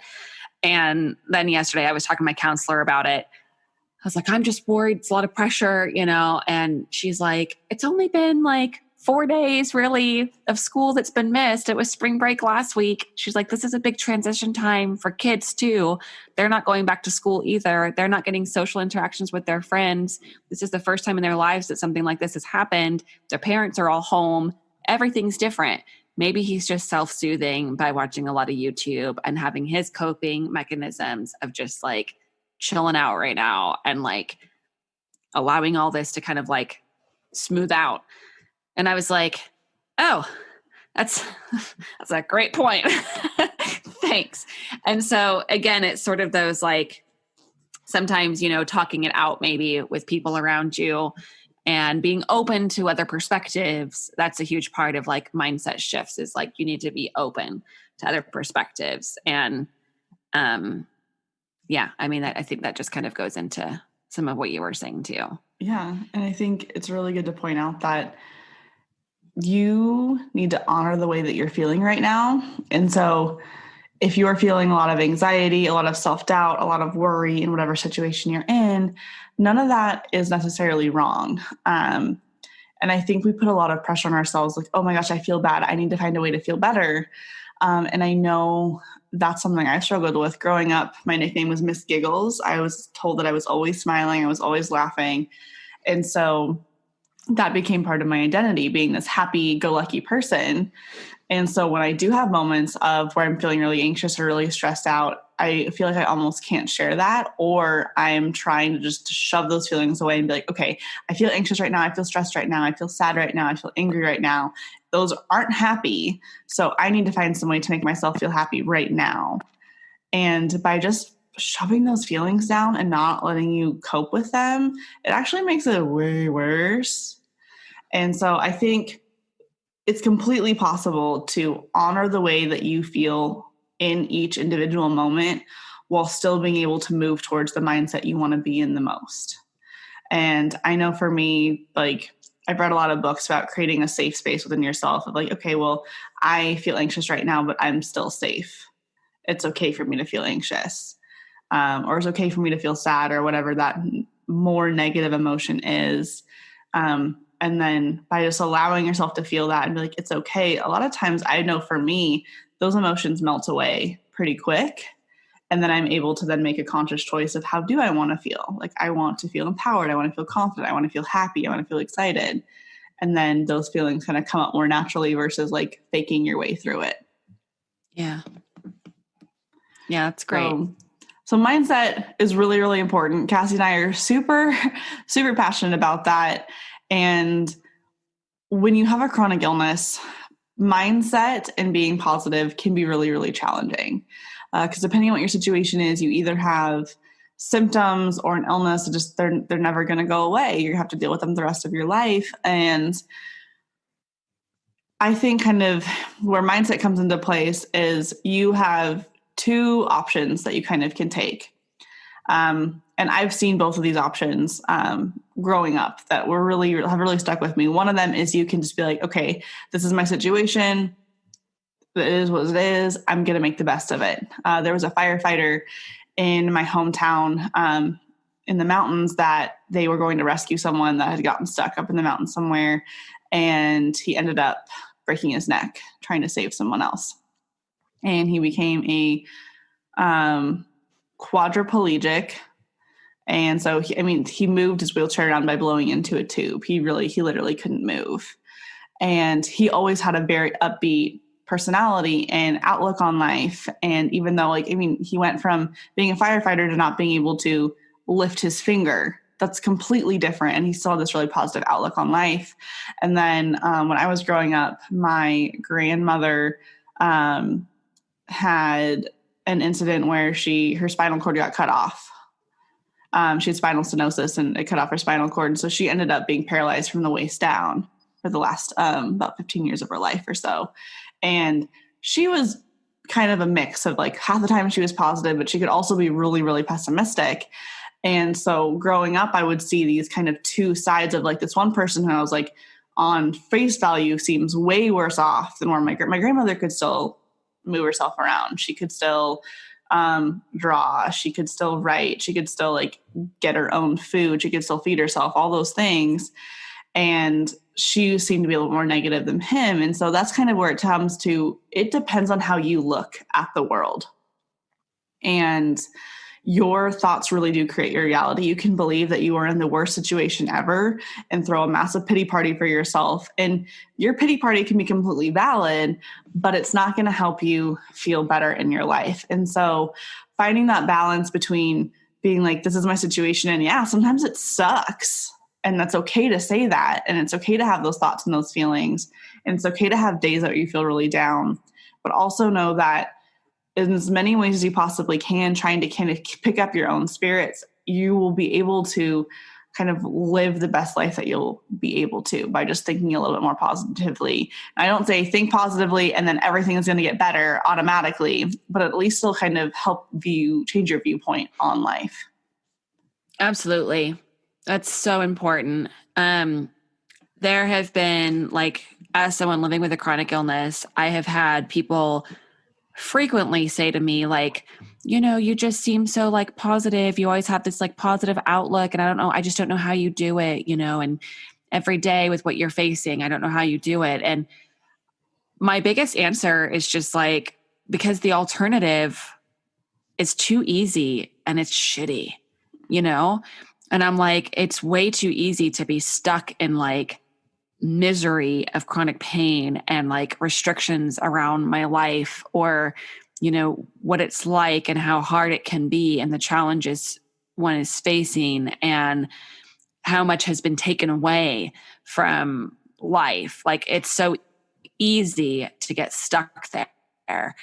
And then yesterday I was talking to my counselor about it. I was like, I'm just worried. It's a lot of pressure, and she's like, it's only been like 4 days really of school that's been missed. It was spring break last week. She's like, this is a big transition time for kids too. They're not going back to school either. They're not getting social interactions with their friends. This is the first time in their lives that something like this has happened. Their parents are all home. Everything's different. Maybe he's just self-soothing by watching a lot of YouTube and having his coping mechanisms of just like chilling out right now and like allowing all this to kind of like smooth out. And I was like, oh, that's a great point. Thanks. And so again, it's sort of those like, sometimes, talking it out maybe with people around you and being open to other perspectives. That's a huge part of like mindset shifts, is like, you need to be open to other perspectives. And yeah, I mean, I think that just kind of goes into some of what you were saying too. Yeah. And I think it's really good to point out that you need to honor the way that you're feeling right now. And so if you're feeling a lot of anxiety, a lot of self-doubt, a lot of worry in whatever situation you're in, none of that is necessarily wrong. And I think we put a lot of pressure on ourselves, like, oh my gosh, I feel bad. I need to find a way to feel better. And I know that's something I struggled with growing up. My nickname was Miss Giggles. I was told that I was always smiling. I was always laughing. And so that became part of my identity, being this happy-go-lucky person. And so when I do have moments of where I'm feeling really anxious or really stressed out, I feel like I almost can't share that, or I'm trying to just shove those feelings away and be like, okay, I feel anxious right now. I feel stressed right now. I feel sad right now. I feel angry right now. Those aren't happy. So I need to find some way to make myself feel happy right now. And by just shoving those feelings down and not letting you cope with them, it actually makes it way worse. And so I think it's completely possible to honor the way that you feel in each individual moment while still being able to move towards the mindset you want to be in the most. And I know for me, like, I've read a lot of books about creating a safe space within yourself of like, okay, well, I feel anxious right now, but I'm still safe. It's okay for me to feel anxious. Or it's okay for me to feel sad, or whatever that more negative emotion is. And then by just allowing yourself to feel that and be like, it's okay. A lot of times I know for me, those emotions melt away pretty quick. And then I'm able to then make a conscious choice of how do I want to feel? Like, I want to feel empowered. I want to feel confident. I want to feel happy. I want to feel excited. And then those feelings kind of come up more naturally versus like faking your way through it. Yeah. Yeah, that's great. So mindset is really, really important. Cassie and I are super, super passionate about that. And when you have a chronic illness, mindset and being positive can be really, really challenging. Because depending on what your situation is, you either have symptoms or an illness, just they're never going to go away. You have to deal with them the rest of your life. And I think kind of where mindset comes into place is you have two options that you kind of can take. And I've seen both of these options growing up that have really stuck with me. One of them is you can just be like, okay, this is my situation. It is what it is. I'm going to make the best of it. There was a firefighter in my hometown in the mountains that they were going to rescue someone that had gotten stuck up in the mountains somewhere. And he ended up breaking his neck trying to save someone else. And he became a quadriplegic. And so, he moved his wheelchair around by blowing into a tube. He literally couldn't move. And he always had a very upbeat personality and outlook on life. And even though, he went from being a firefighter to not being able to lift his finger. That's completely different. And he still had this really positive outlook on life. And then when I was growing up, my grandmother had an incident where her spinal cord got cut off. She had spinal stenosis and it cut off her spinal cord. And so she ended up being paralyzed from the waist down for the last about 15 years of her life or so. And she was kind of a mix of like half the time she was positive, but she could also be really, really pessimistic. And so growing up, I would see these kind of two sides of like this one person who I was like on face value seems way worse off than where my grandmother could still move herself around. She could still draw. She could still write. She could still like get her own food. She could still feed herself, all those things. and she seemed to be a little more negative than him. And so that's kind of where it comes to, it depends on how you look at the world. And your thoughts really do create your reality. You can believe that you are in the worst situation ever and throw a massive pity party for yourself. And your pity party can be completely valid, but it's not going to help you feel better in your life. And so finding that balance between being like, this is my situation. And yeah, sometimes it sucks. And that's okay to say that. And it's okay to have those thoughts and those feelings. And it's okay to have days that you feel really down, but also know that in as many ways as you possibly can, trying to kind of pick up your own spirits, you will be able to kind of live the best life that you'll be able to by just thinking a little bit more positively. I don't say think positively and then everything is going to get better automatically, but at least it'll kind of help you change your viewpoint on life. Absolutely. That's so important. There have been, like, as someone living with a chronic illness, I have had people frequently say to me, like, you know, you just seem so like positive. You always have this like positive outlook. And I don't know, I just don't know how you do it, you know, and every day with what you're facing, I don't know how you do it. And my biggest answer is just like, because the alternative is too easy and it's shitty, you know? And I'm like, it's way too easy to be stuck in like misery of chronic pain and like restrictions around my life, or, you know, what it's like and how hard it can be and the challenges one is facing and how much has been taken away from life. Like, it's so easy to get stuck there,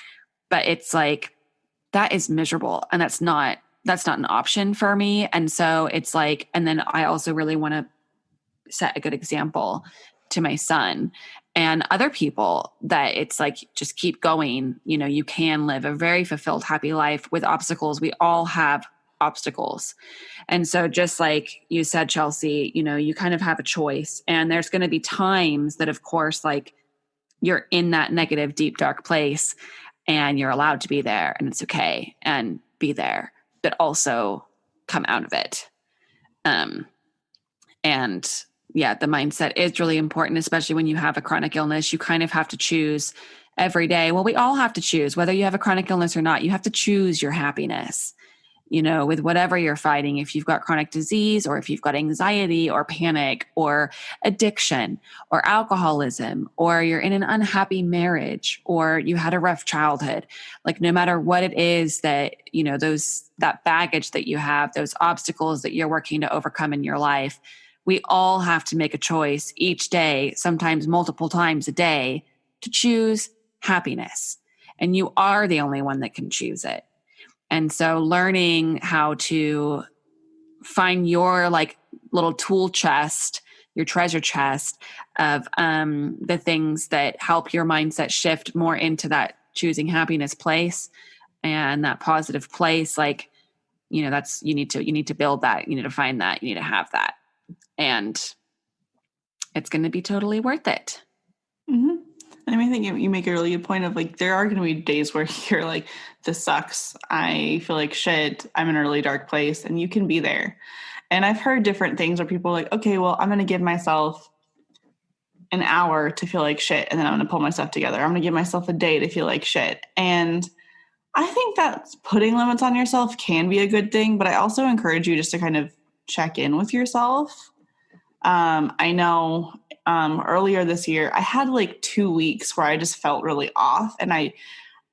but it's like, that is miserable. And that's not an option for me. And so it's like, and then I also really want to set a good example to my son and other people that it's like, just keep going. You know, you can live a very fulfilled, happy life with obstacles. We all have obstacles. And so just like you said, Chelsea, you know, you kind of have a choice, and there's going to be times that, of course, like you're in that negative, deep, dark place and you're allowed to be there and it's okay and be there, but also come out of it. And yeah, the mindset is really important, especially when you have a chronic illness. You kind of have to choose every day. Well, we all have to choose, whether you have a chronic illness or not. You have to choose your happiness, you know, with whatever you're fighting. If you've got chronic disease, or if you've got anxiety or panic or addiction or alcoholism, or you're in an unhappy marriage, or you had a rough childhood, like no matter what it is that, you know, that baggage that you have, those obstacles that you're working to overcome in your life, we all have to make a choice each day, sometimes multiple times a day, to choose happiness. And you are the only one that can choose it. And so learning how to find your like little tool chest, your treasure chest of the things that help your mindset shift more into that choosing happiness place and that positive place. Like, you know, that's, you need to build that, you need to find that, you need to have that. And it's going to be totally worth it. Mm-hmm. And I mean, I think you make a really good point of like, there are going to be days where you're like, this sucks. I feel like shit. I'm in a really dark place, and you can be there. And I've heard different things where people are like, okay, well, I'm going to give myself an hour to feel like shit, and then I'm going to pull myself together. I'm going to give myself a day to feel like shit. And I think that putting limits on yourself can be a good thing, but I also encourage you just to kind of check in with yourself. I know earlier this year, I had like 2 weeks where I just felt really off, and I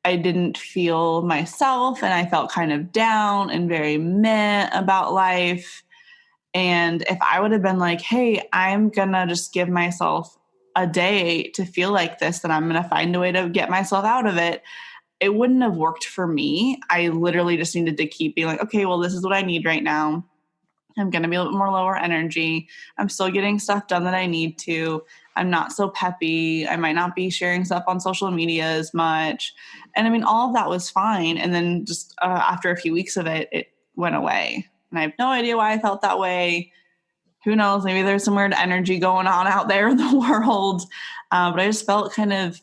didn't feel myself, and I felt kind of down and very meh about life. And if I would have been like, hey, I'm going to just give myself a day to feel like this, then I'm going to find a way to get myself out of it, it wouldn't have worked for me. I literally just needed to keep being like, okay, well, this is what I need right now. I'm going to be a little bit more lower energy. I'm still getting stuff done that I need to. I'm not so peppy. I might not be sharing stuff on social media as much. And I mean, all of that was fine. And then just after a few weeks of it, it went away. And I have no idea why I felt that way. Who knows? Maybe there's some weird energy going on out there in the world. But I just felt kind of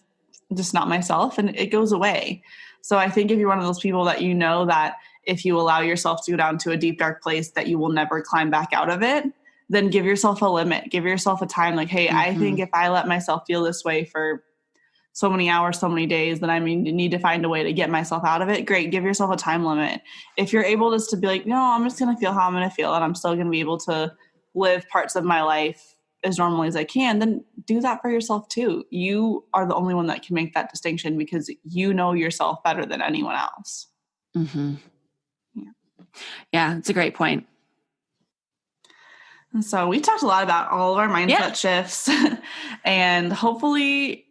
just not myself, and it goes away. So I think if you're one of those people that you know that if you allow yourself to go down to a deep, dark place that you will never climb back out of it, then give yourself a limit. Give yourself a time. Like, hey, I think if I let myself feel this way for so many hours, so many days, then I need to find a way to get myself out of it. Great. Give yourself a time limit. If you're able just to be like, no, I'm just going to feel how I'm going to feel, and I'm still going to be able to live parts of my life as normally as I can, then do that for yourself too. You are the only one that can make that distinction because you know yourself better than anyone else. Yeah, it's a great point. And so we talked a lot about all of our mindset shifts, and hopefully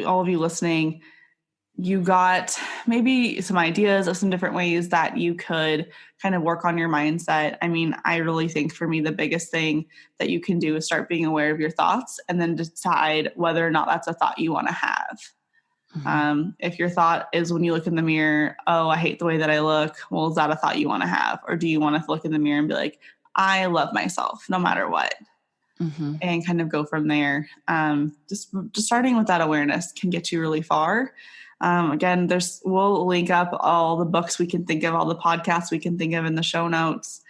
all of you listening, you got maybe some ideas of some different ways that you could kind of work on your mindset. I mean, I really think for me, the biggest thing that you can do is start being aware of your thoughts and then decide whether or not that's a thought you want to have. If your thought is when you look in the mirror, oh, I hate the way that I look. Well, is that a thought you want to have? Or do you want to look in the mirror and be like, I love myself no matter what? And kind of go from there. Just starting with that awareness can get you really far. Again, we'll link up all the books we can think of, all the podcasts we can think of in the show notes.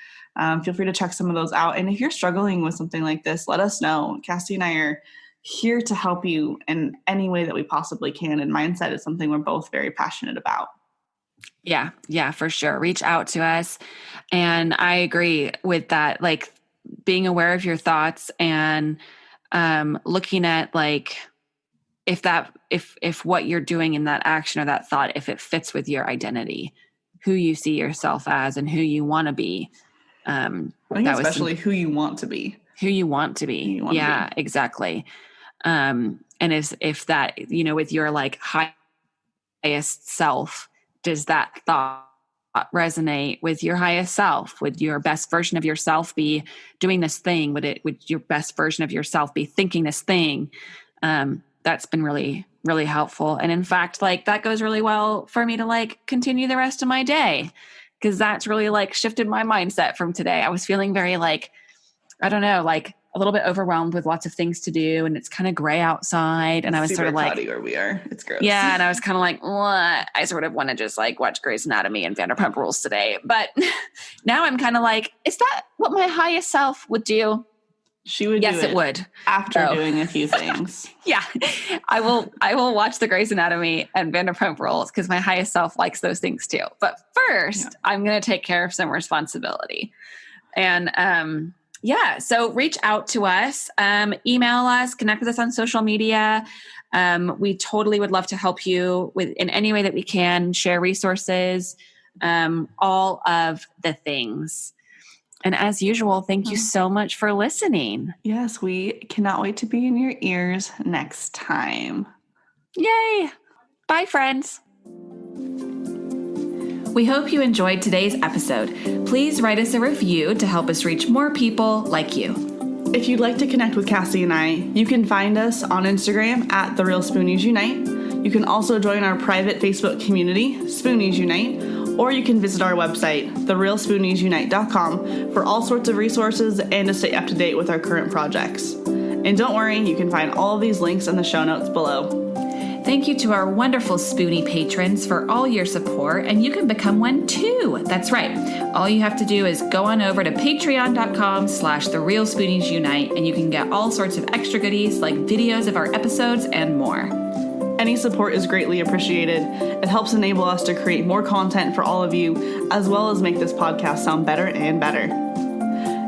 Feel free to check some of those out. And if you're struggling with something like this, let us know. Cassie and I are here to help you in any way that we possibly can. And mindset is something we're both very passionate about. Yeah, for sure. Reach out to us. And I agree with that. Like, being aware of your thoughts and looking at like if what you're doing in that action or that thought, if it fits with your identity, who you see yourself as and who you want to be. I think especially who you want to be. Who you want to be. Yeah, exactly. And if that, with your like highest self, does that thought resonate with your highest self? Would your best version of yourself be doing this thing? Would your best version of yourself be thinking this thing? That's been really, really helpful. And in fact, like that goes really well for me to like continue the rest of my day, because that's really like shifted my mindset from today. I was feeling very like, I don't know, like a little bit overwhelmed with lots of things to do, and it's kind of gray outside. And I was sort of like, where we are. It's gross. Yeah. And I was kind of like, what? I sort of want to just like watch Grey's Anatomy and Vanderpump Rules today. But now I'm kind of like, is that what my highest self would do? She would. Yes, do it would. After doing a few things. Yeah. I will watch the Grey's Anatomy and Vanderpump Rules because my highest self likes those things too. But first, I'm going to take care of some responsibility. And, so reach out to us, email us, connect with us on social media. We totally would love to help you in any way that we can, share resources, all of the things. And as usual, thank you so much for listening. Yes, we cannot wait to be in your ears next time. Yay! Bye, friends. We hope you enjoyed today's episode. Please write us a review to help us reach more people like you. If you'd like to connect with Cassie and I, you can find us on Instagram at The Real Spoonies Unite. You can also join our private Facebook community, Spoonies Unite, or you can visit our website, therealspooniesunite.com, for all sorts of resources and to stay up to date with our current projects. And don't worry, you can find all of these links in the show notes below. Thank you to our wonderful Spoonie patrons for all your support, and you can become one too. That's right. All you have to do is go on over to patreon.com/therealspooniesunite, and you can get all sorts of extra goodies like videos of our episodes and more. Any support is greatly appreciated. It helps enable us to create more content for all of you, as well as make this podcast sound better and better.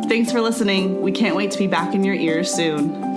Thanks for listening. We can't wait to be back in your ears soon.